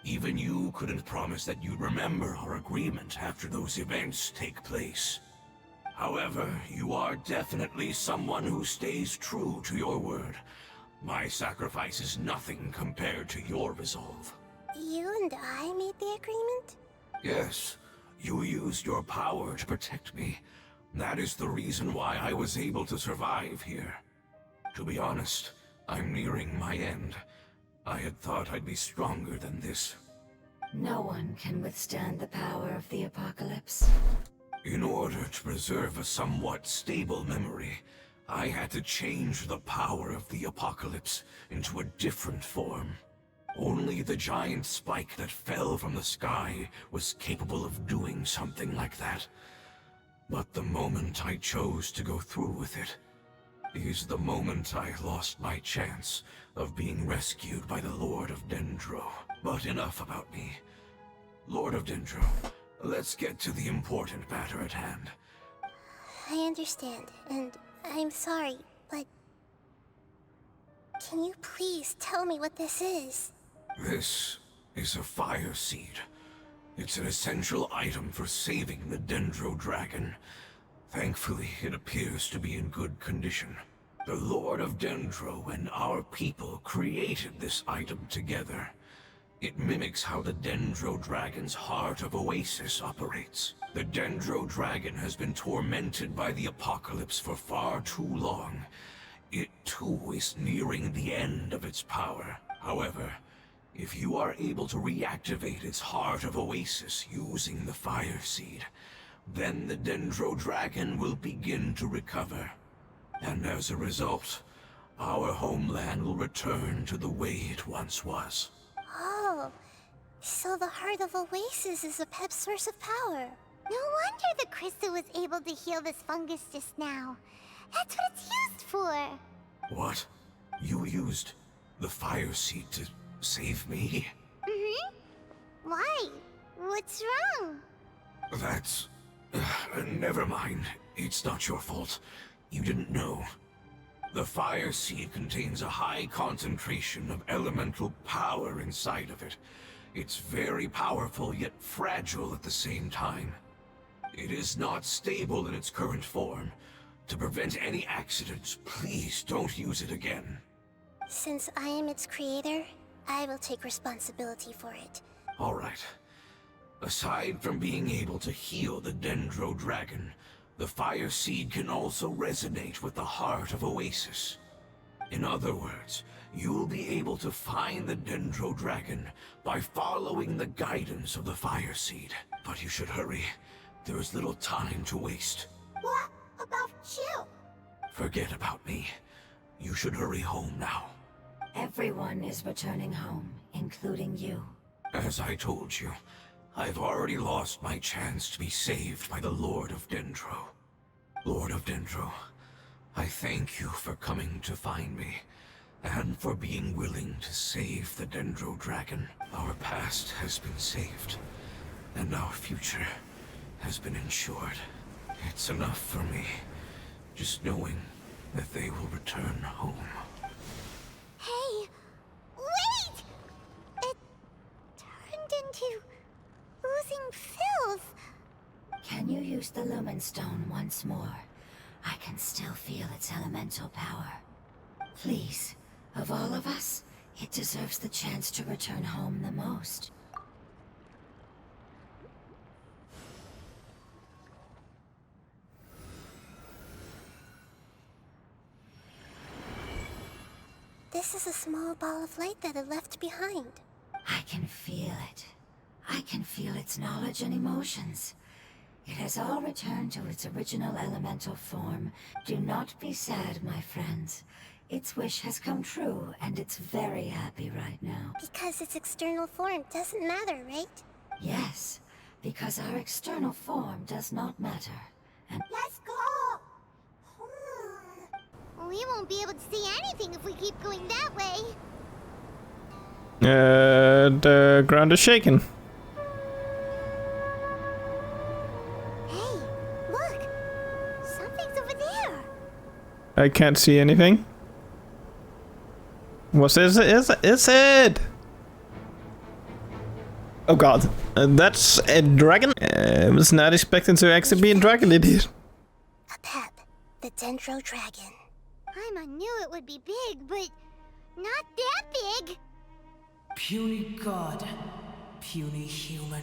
Even you couldn't promise that you'd remember our agreement after those events take place. However, you are definitely someone who stays true to your word. My sacrifice is nothing compared to your resolve. You and I made the agreement? Yes, you used your power to protect me. That is the reason why I was able to survive here. To be honest, I'm nearing my end. I had thought I'd be stronger than this. No one can withstand the power of the apocalypse. In order to preserve a somewhat stable memory, I had to change the power of the apocalypse into a different form. Only the giant spike that fell from the sky was capable of doing something like that. But the moment I chose to go through with it is the moment I lost my chance of being rescued by the Lord of Dendro. But enough about me. Lord of Dendro, let's get to the important matter at hand. I understand, and I'm sorry, but... Can you please tell me what this is? This is a fire seed. It's an essential item for saving the Dendro Dragon. Thankfully, it appears to be in good condition. The Lord of Dendro and our people created this item together. It mimics how the Dendro Dragon's Heart of Oasis operates. The Dendro Dragon has been tormented by the apocalypse for far too long. It too is nearing the end of its power. However, if you are able to reactivate its Heart of Oasis using the Fire Seed, then the Dendro Dragon will begin to recover. And as a result, our homeland will return to the way it once was. Oh, so the Heart of Oasis is a Pep's source of power. No wonder the crystal was able to heal this fungus just now. That's what it's used for. What? You used the Fire Seed to save me? Mm-hmm. Why? What's wrong? That's... never mind. It's not your fault. You didn't know. The Fire Seed contains a high concentration of elemental power inside of it. It's very powerful, yet fragile at the same time. It is not stable in its current form. To prevent any accidents, please don't use it again. Since I am its creator, I will take responsibility for it. All right. Aside from being able to heal the Dendro Dragon, the Fire Seed can also resonate with the Heart of Oasis. In other words, you'll be able to find the Dendro Dragon by following the guidance of the Fire Seed. But you should hurry. There is little time to waste. What about you? Forget about me. You should hurry home now. Everyone is returning home, including you. As I told you, I've already lost my chance to be saved by the Lord of Dendro. Lord of Dendro, I thank you for coming to find me, and for being willing to save the Dendro Dragon. Our past has been saved, and our future has been ensured. It's enough for me, just knowing that they will return home. Hey, wait! It turned into oozing filth. Can you use the Lumen Stone once more? I can still feel its elemental power. Please, of all of us, it deserves the chance to return home the most. This is a small ball of light that it left behind. I can feel it. I can feel its knowledge and emotions. It has all returned to its original elemental form. Do not be sad, my friends. Its wish has come true, and it's very happy right now. Because its external form doesn't matter, right? Yes, because our external form does not matter. And Let's go! We won't be able to see anything if we keep going that way. The ground is shaking. Hey, look! Something's over there. I can't see anything. What is it? Oh god, that's a dragon? I was not expecting to actually be a dragon, idiot. A Pep, the Dendro Dragon. I knew it would be big, but not that big. Puny god, puny human,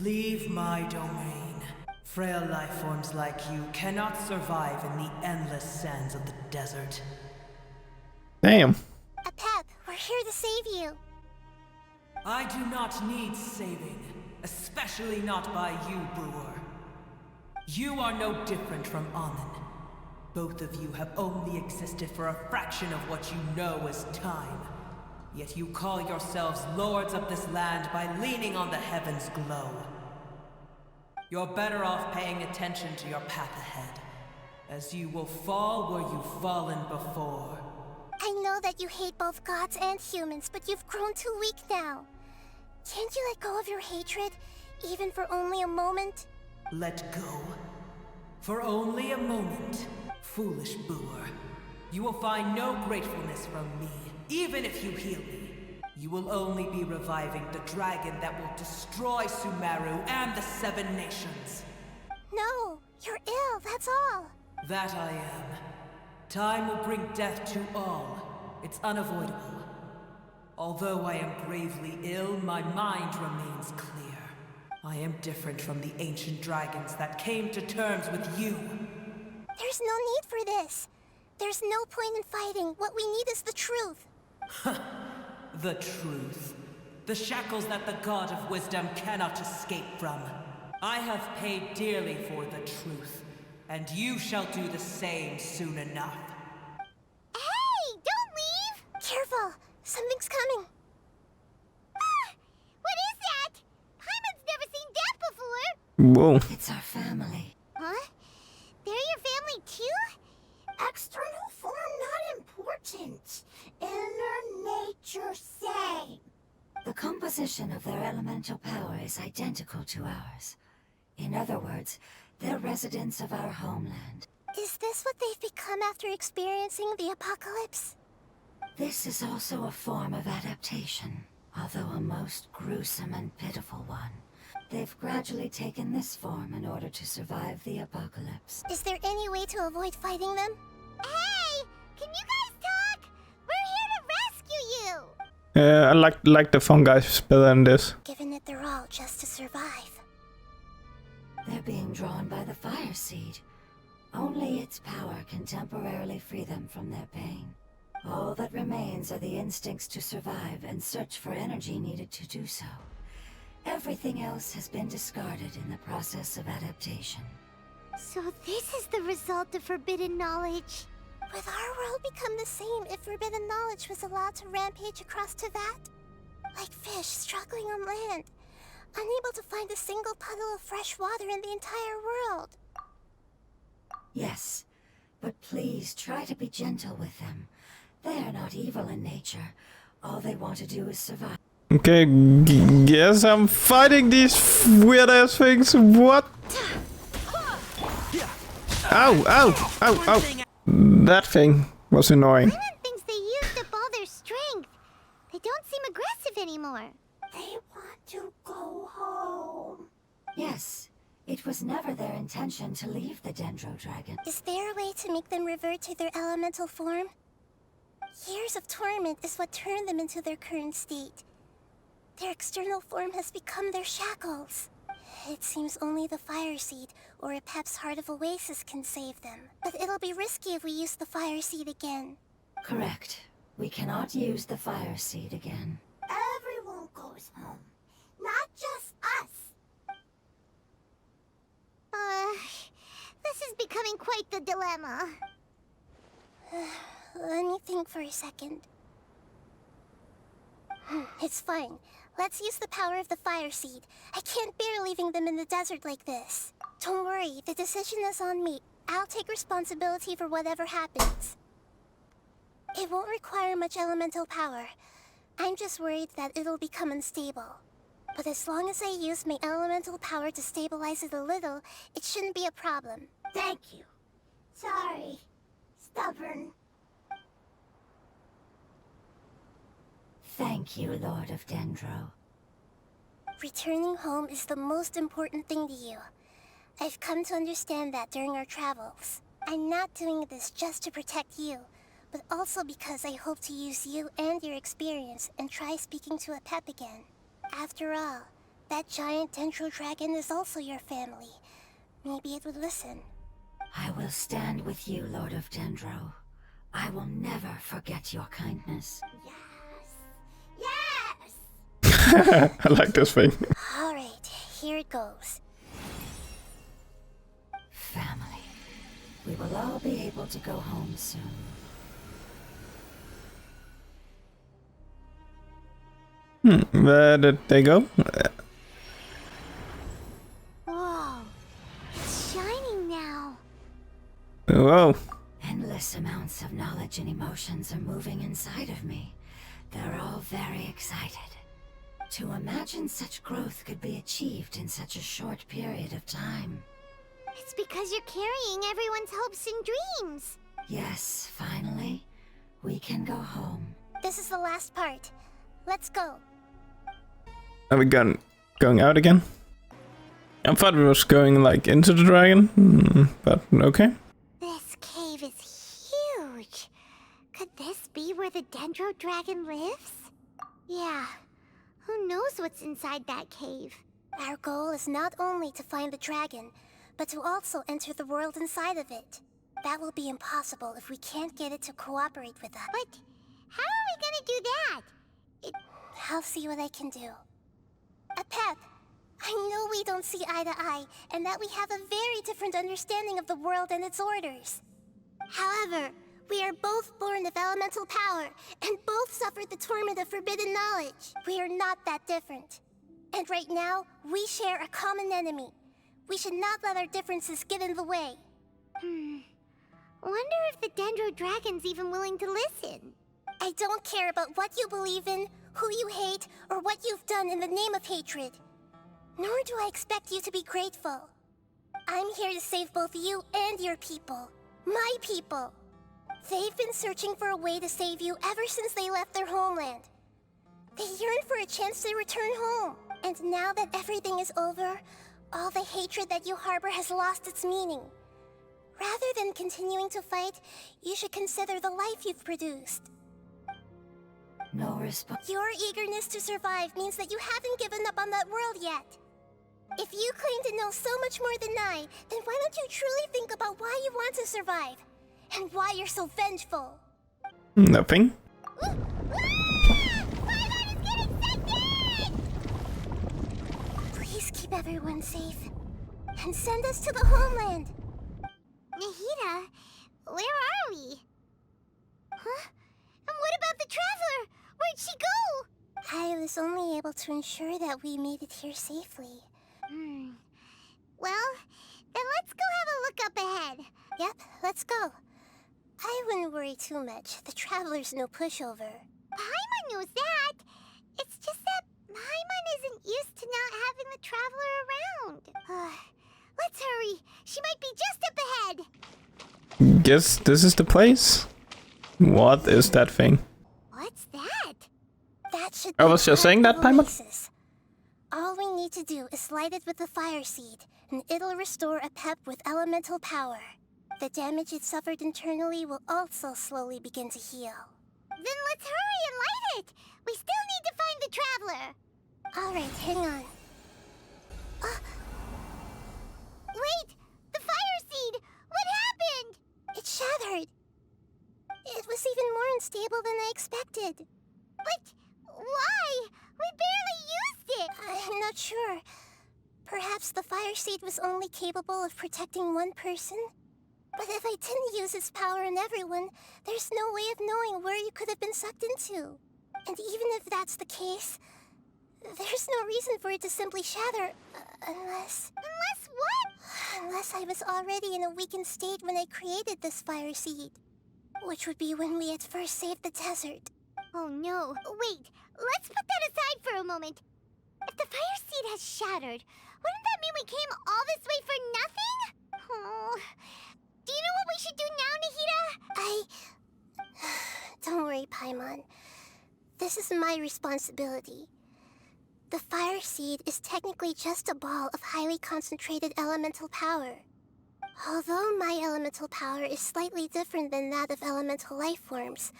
leave my domain. Frail life forms like you cannot survive in the endless sands of the desert. Damn. A Pep, we're here to save you. I do not need saving, especially not by you, Brewer. You are no different from Amun. Both of you have only existed for a fraction of what you know as time. Yet you call yourselves lords of this land by leaning on the heavens' glow. You're better off paying attention to your path ahead, as you will fall where you've fallen before. I know that you hate both gods and humans, but you've grown too weak now. Can't you let go of your hatred, even for only a moment? Let go? For only a moment, foolish boor. You will find no gratefulness from me, even if you heal me. You will only be reviving the dragon that will destroy Sumeru and the Seven Nations. No, you're ill, that's all. That I am. Time will bring death to all. It's unavoidable. Although I am gravely ill, my mind remains clear. I am different from the ancient dragons that came to terms with you. There's no need for this. There's no point in fighting. What we need is the truth. The truth. The shackles that the God of Wisdom cannot escape from. I have paid dearly for the truth, and you shall do the same soon enough. Hey, don't leave! Careful, something's coming. Ah! What is that? Paimon's never seen that before! Whoa. It's our family. Huh? They're your family too? External form not important. Inner nature same. The composition of their elemental power is identical to ours. In other words, they're residents of our homeland. Is this what they've become after experiencing the apocalypse? This is also a form of adaptation, although a most gruesome and pitiful one. They've gradually taken this form in order to survive the apocalypse. Is there any way to avoid fighting them? Hey! Can you guys talk? We're here to rescue you! I like the fungi better than this. Given it their all just to survive. They're being drawn by the fire seed. Only its power can temporarily free them from their pain. All that remains are the instincts to survive and search for energy needed to do so. Everything else has been discarded in the process of adaptation. So this is the result of forbidden knowledge. Would our world become the same if forbidden knowledge was allowed to rampage across Tevat? Like fish struggling on land, unable to find a single puddle of fresh water in the entire world. Yes, but please try to be gentle with them. They are not evil in nature. All they want to do is survive. Okay, guess I'm fighting these weird ass things. What? Ow, ow, ow, ow. That thing was annoying. Paimon thinks they used up all their strength. They don't seem aggressive anymore. They want to go home. Yes, it was never their intention to leave the Dendro Dragon. Is there a way to make them revert to their elemental form? Years of torment is what turned them into their current state. Their external form has become their shackles. It seems only the fire seed or a Pep's Heart of Oasis can save them. But it'll be risky if we use the fire seed again. Correct. We cannot use the fire seed again. Everyone goes home. Not just us. This is becoming quite the dilemma. Let me think for a second. It's fine. Let's use the power of the fire seed. I can't bear leaving them in the desert like this. Don't worry, the decision is on me. I'll take responsibility for whatever happens. It won't require much elemental power. I'm just worried that it'll become unstable. But as long as I use my elemental power to stabilize it a little, it shouldn't be a problem. Thank you. Sorry. Stubborn. Thank you, Lord of Dendro. Returning home is the most important thing to you. I've come to understand that during our travels. I'm not doing this just to protect you, but also because I hope to use you and your experience and try speaking to a Pep again. After all, that giant Dendro Dragon is also your family. Maybe it would listen. I will stand with you, Lord of Dendro. I will never forget your kindness. Yes! I like this thing. Alright, here it goes. Family. We will all be able to go home soon. Where did they go? Whoa. It's shining now. Whoa. Endless amounts of knowledge and emotions are moving inside of me. They're all very excited. To imagine such growth could be achieved in such a short period of time. It's because you're carrying everyone's hopes and dreams. Yes, finally, we can go home. This is the last part. Let's go. Are we going out again? I thought we was going like into the dragon, but okay. This cave is huge. Could this be where the Dendro Dragon lives? Yeah. Who knows what's inside that cave? Our goal is not only to find the dragon, but to also enter the world inside of it. That will be impossible if we can't get it to cooperate with us. But how are we gonna do that? I'll see what I can do. Pep, I know we don't see eye to eye, and that we have a very different understanding of the world and its orders. However, we are both born of elemental power, and both suffered the torment of forbidden knowledge. We are not that different. And right now, we share a common enemy. We should not let our differences get in the way. Wonder if the Dendro Dragon's even willing to listen. I don't care about what you believe in, who you hate, or what you've done in the name of hatred. Nor do I expect you to be grateful. I'm here to save both you and your people. My people. They've been searching for a way to save you ever since they left their homeland. They yearn for a chance to return home. And now that everything is over, all the hatred that you harbor has lost its meaning. Rather than continuing to fight, you should consider the life you've produced. No response. Your eagerness to survive means that you haven't given up on that world yet. If you claim to know so much more than I, then why don't you truly think about why you want to survive? And why you're so vengeful? Nothing. Please keep everyone safe. And send us to the homeland. Nahida, where are we? Huh? And what about the Traveler? Where'd she go? I was only able to ensure that we made it here safely. Well, then let's go have a look up ahead. Yep, let's go. I wouldn't worry too much. The Traveler's no pushover. Paimon knows that. It's just that Paimon isn't used to not having the Traveler around. Let's hurry. She might be just up ahead. Guess this is the place? What is that thing? What's that? That should I was just saying that, Paimon. Oasis. All we need to do is light it with the fire seed, and it'll restore a pep with elemental power. The damage it suffered internally will also slowly begin to heal. Then let's hurry and light it. We still need to find the Traveler. Alright, hang on. Wait! The fire seed! What happened? It shattered. It was even more unstable than I expected. But why? We barely used it! I'm not sure. Perhaps the fire seed was only capable of protecting one person? But if I didn't use its power on everyone, there's no way of knowing where you could have been sucked into. And even if that's the case, there's no reason for it to simply shatter, unless... Unless what? Unless I was already in a weakened state when I created this fire seed. Which would be when we had first saved the desert. Oh no. Wait, let's put that aside for a moment. If the fire seed has shattered, wouldn't that mean we came all this way for nothing? Oh... Do you know what we should do now, Nahida? Don't worry, Paimon. This is my responsibility. The fire seed is technically just a ball of highly concentrated elemental power. Although my elemental power is slightly different than that of elemental life forms,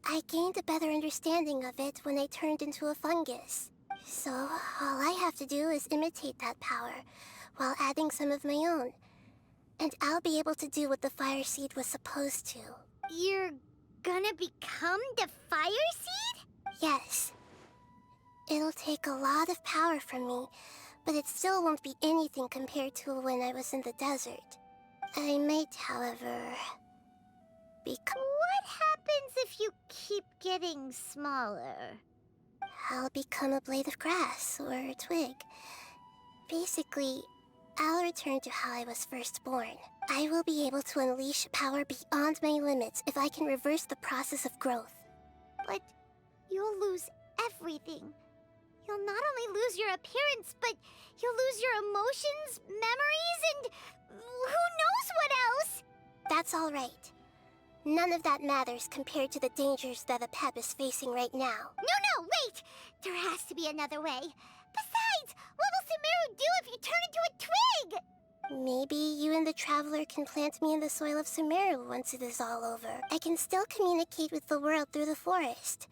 I gained a better understanding of it when I turned into a fungus. So, all I have to do is imitate that power, while adding some of my own. And I'll be able to do what the fire seed was supposed to. You're gonna become the fire seed? Yes. It'll take a lot of power from me, but it still won't be anything compared to when I was in the desert. I might, however, become... What happens if you keep getting smaller? I'll become a blade of grass or a twig. Basically, I'll return to how I was first born. I will be able to unleash power beyond my limits if I can reverse the process of growth. But you'll lose everything. You'll not only lose your appearance, but you'll lose your emotions, memories, and who knows what else? That's all right. None of that matters compared to the dangers that the Pep is facing right now. No, wait! There has to be another way. Besides, what will Sumeru do if you turn into a twig? Maybe you and the Traveler can plant me in the soil of Sumeru once it is all over. I can still communicate with the world through the forest.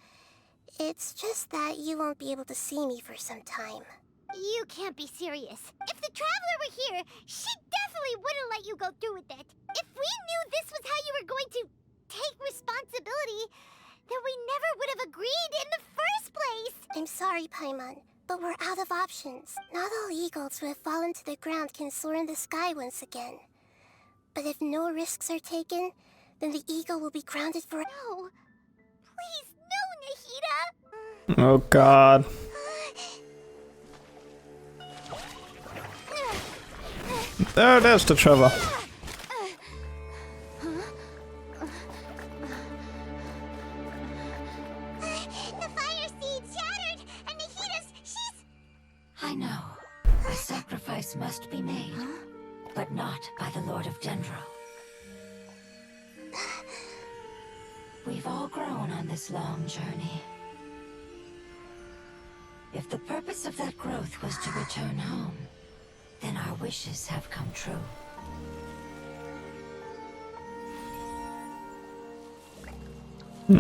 It's just that you won't be able to see me for some time. You can't be serious. If the Traveler were here, she definitely wouldn't let you go through with it. If we knew this was how you were going to take responsibility, then we never would have agreed in the first place. I'm sorry, Paimon, but we're out of options. Not all eagles who have fallen to the ground can soar in the sky once again. But if no risks are taken, then the eagle will be grounded for... No. Please, no, Nahida. Oh god. Oh, there's the Trevor. The fire seed shattered, and she's... I know. A sacrifice must be made, but not by the Lord of Dendro. We've all grown on this long journey. If the purpose of that growth was to return home, then our wishes have come true.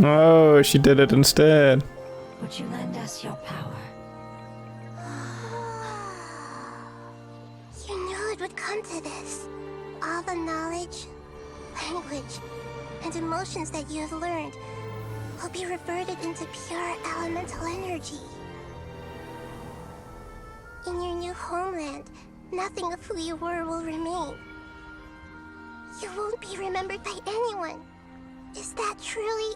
Oh, she did it instead. Would you lend us your power? You knew it would come to this. All the knowledge, language, and emotions that you have learned will be reverted into pure elemental energy. In your new homeland, nothing of who you were will remain. You won't be remembered by anyone. Is that truly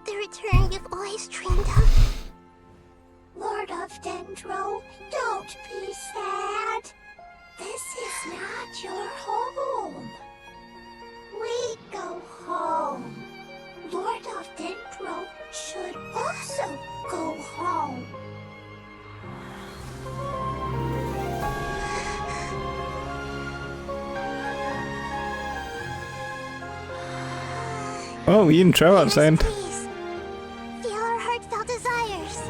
the return you've always dreamed of? Lord of Dendro, don't be sad. This is not your home. We go home. Lord of Dendro should also go home. Oh, Ian Trevor saying. Please, feel our heartfelt desires.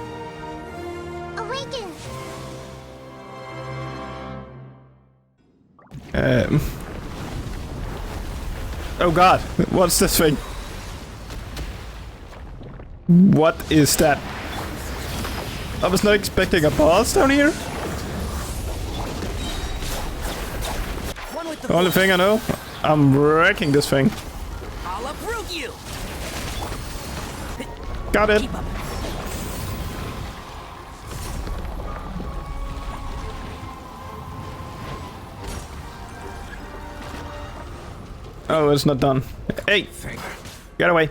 Awaken! Oh god, what's this thing? What is that? I was not expecting a boss down here. The only thing I know, I'm wrecking this thing. I'll uproot you. Got it. Keep up. Oh, it's not done. Hey! Get away.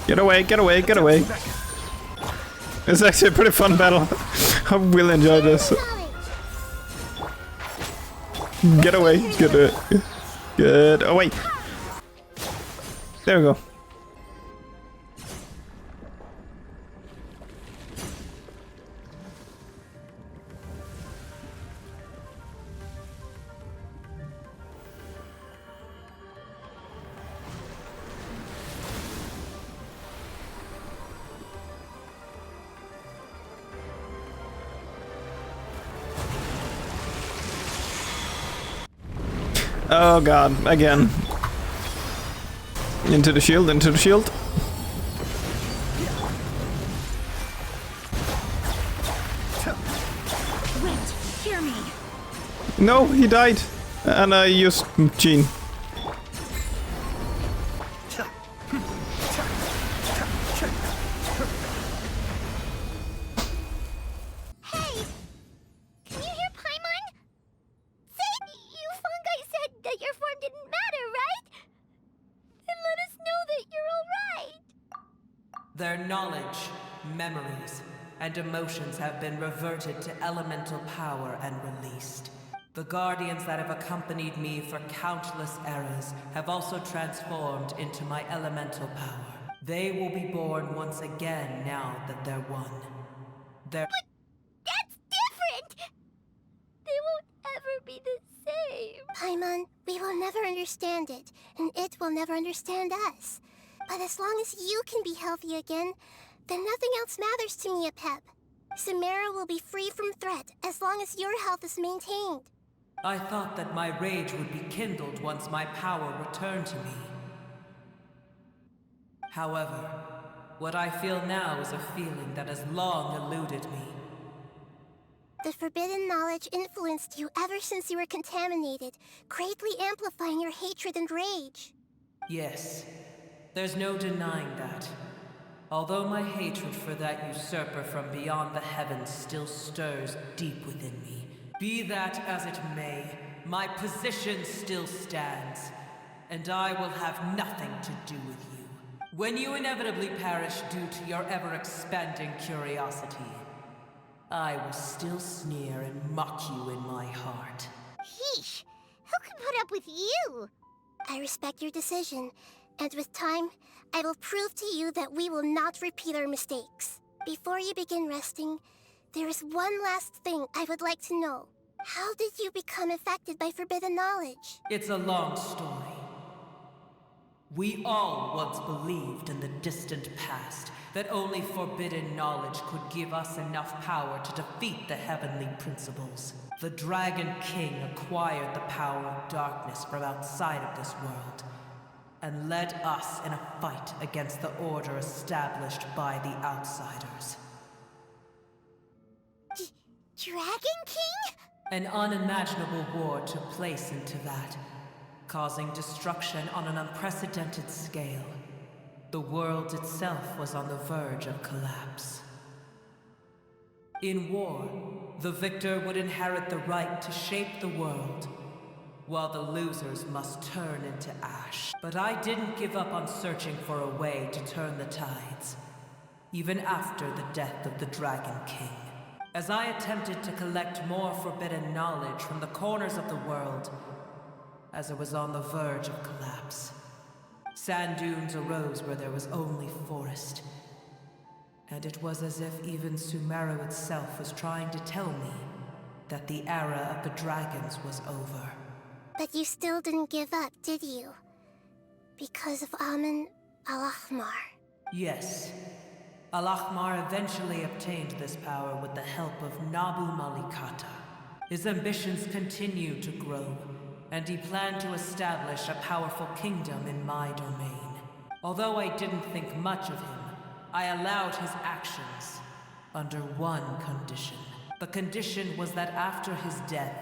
Get away, get away, get away. It's actually a pretty fun battle. I will enjoy this. Get away, get away. There we go. Oh god, again. Into the shield, into the shield. Wait, hear me. No, he died. And I used Jean. Hey! Can you hear Paimon? Say, you fungi said that your form didn't matter, right? Then let us know that you're alright. Their knowledge, memories, and emotions have been reverted to elemental power and released. The guardians that have accompanied me for countless eras have also transformed into my elemental power. They will be born once again now that they're one. But that's different! They won't ever be the same. Paimon, we will never understand it, and it will never understand us. But as long as you can be healthy again, then nothing else matters to me, Apep. Samara will be free from threat as long as your health is maintained. I thought that my rage would be kindled once my power returned to me. However, what I feel now is a feeling that has long eluded me. The forbidden knowledge influenced you ever since you were contaminated, greatly amplifying your hatred and rage. Yes, there's no denying that. Although my hatred for that usurper from beyond the heavens still stirs deep within me. Be that as it may, my position still stands, and I will have nothing to do with you. When you inevitably perish due to your ever-expanding curiosity, I will still sneer and mock you in my heart. Yeesh! Who can put up with you? I respect your decision, and with time, I will prove to you that we will not repeat our mistakes. Before you begin resting, there is one last thing I would like to know. How did you become affected by forbidden knowledge? It's a long story. We all once believed in the distant past that only forbidden knowledge could give us enough power to defeat the heavenly principles. The Dragon King acquired the power of darkness from outside of this world, and led us in a fight against the order established by the outsiders. Dragon King? An unimaginable war took place into that, causing destruction on an unprecedented scale. The world itself was on the verge of collapse. In war, the victor would inherit the right to shape the world, while the losers must turn into ash. But I didn't give up on searching for a way to turn the tides, even after the death of the Dragon King. As I attempted to collect more forbidden knowledge from the corners of the world, as it was on the verge of collapse, sand dunes arose where there was only forest. And it was as if even Sumeru itself was trying to tell me that the era of the dragons was over. But you still didn't give up, did you? Because of Amun Al-Ahmar. Yes. Al-Ahmar eventually obtained this power with the help of Nabu Malikata. His ambitions continued to grow, and he planned to establish a powerful kingdom in my domain. Although I didn't think much of him, I allowed his actions under one condition. The condition was that after his death,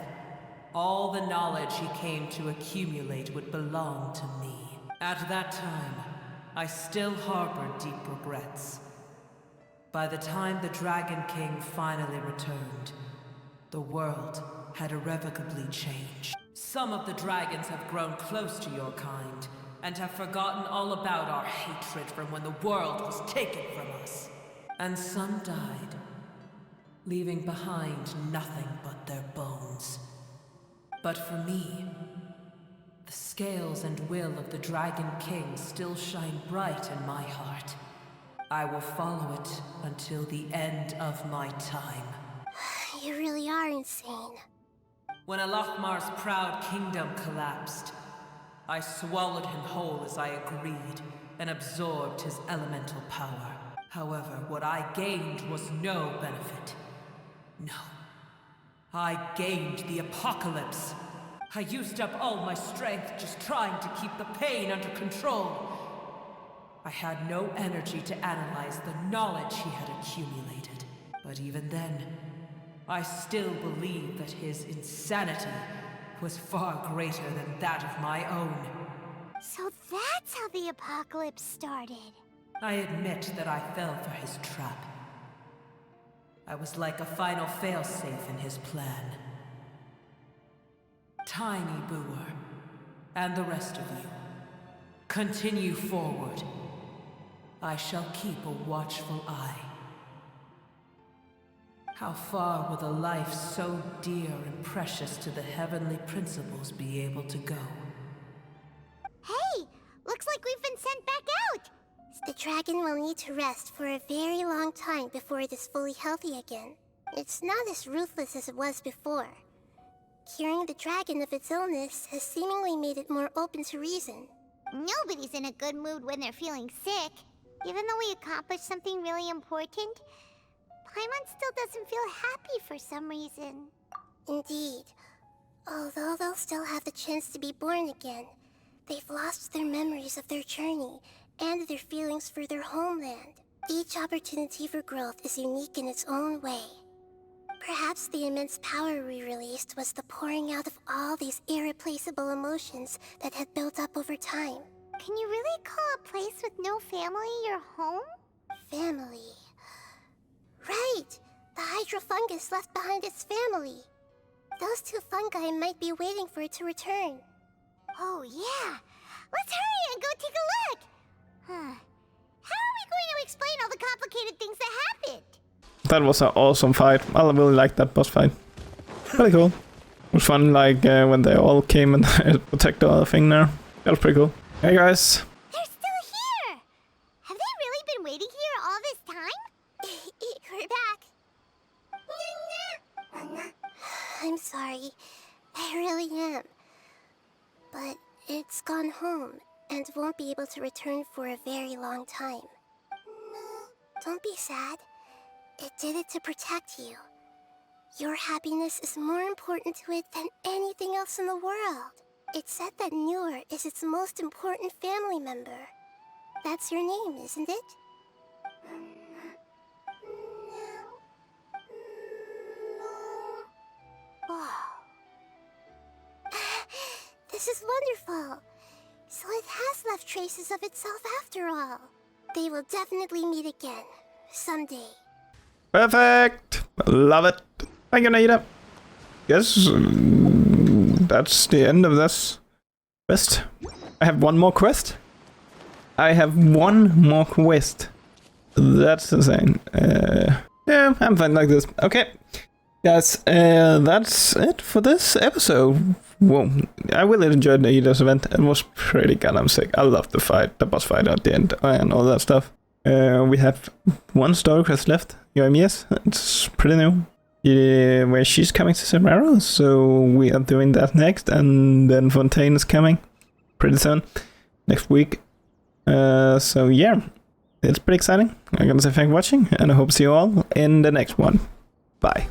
all the knowledge he came to accumulate would belong to me. At that time, I still harbored deep regrets. By the time the Dragon King finally returned, the world had irrevocably changed. Some of the dragons have grown close to your kind, and have forgotten all about our hatred from when the world was taken from us. And some died, leaving behind nothing but their bones. But for me, the scales and will of the Dragon King still shine bright in my heart. I will follow it until the end of my time. You really are insane. When Al-Ahmar's proud kingdom collapsed, I swallowed him whole as I agreed, and absorbed his elemental power. However, what I gained was no benefit. No. I gained the apocalypse. I used up all my strength just trying to keep the pain under control. I had no energy to analyze the knowledge he had accumulated. But even then, I still believed that his insanity was far greater than that of my own. So that's how the apocalypse started. I admit that I fell for his trap. I was like a final failsafe in his plan. Tiny Booer, and the rest of you, continue forward. I shall keep a watchful eye. How far will a life so dear and precious to the heavenly principles be able to go? Hey, looks like we've been sent back out. The dragon will need to rest for a very long time before it is fully healthy again. It's not as ruthless as it was before. Curing the dragon of its illness has seemingly made it more open to reason. Nobody's in a good mood when they're feeling sick. Even though we accomplished something really important, Paimon still doesn't feel happy for some reason. Indeed. Although they'll still have the chance to be born again, they've lost their memories of their journey and their feelings for their homeland. Each opportunity for growth is unique in its own way. Perhaps the immense power we released was the pouring out of all these irreplaceable emotions that had built up over time. Can you really call a place with no family your home? Family. Right! The hydrofungus left behind its family. Those two fungi might be waiting for it to return. Oh yeah! Let's hurry and go take a look! How are we going to explain all the complicated things that happened? That was an awesome fight. I really liked that boss fight. Pretty cool. It was fun, like when they all came and protect the other thing there. That was pretty cool. Hey guys. They're still here! Have they really been waiting here all this time? We're back. I'm sorry. I really am. But it's gone home and won't be able to return for a very long time. Don't be sad. It did it to protect you. Your happiness is more important to it than anything else in the world. It's said that Noor is its most important family member. That's your name, isn't it? Wow. This is wonderful. So it has left traces of itself after all. They will definitely meet again, someday. Perfect! Love it! Thank you, nahida. Yes, that's the end of this quest. I have one more quest. That's insane. Yeah, I'm fine like this. Okay. Guys, that's it for this episode. Whoa, I really enjoyed the nahida's event. It was pretty goddamn sick. I loved the fight, the boss fight at the end, and all that stuff. We have one story quest left. Yoimi's. It's pretty new. Yeah, where she's coming to Semero, so we are doing that next, and then Fontaine is coming pretty soon, next week. So yeah, it's pretty exciting. I'm gonna say thanks for watching, and I hope to see you all in the next one. Bye.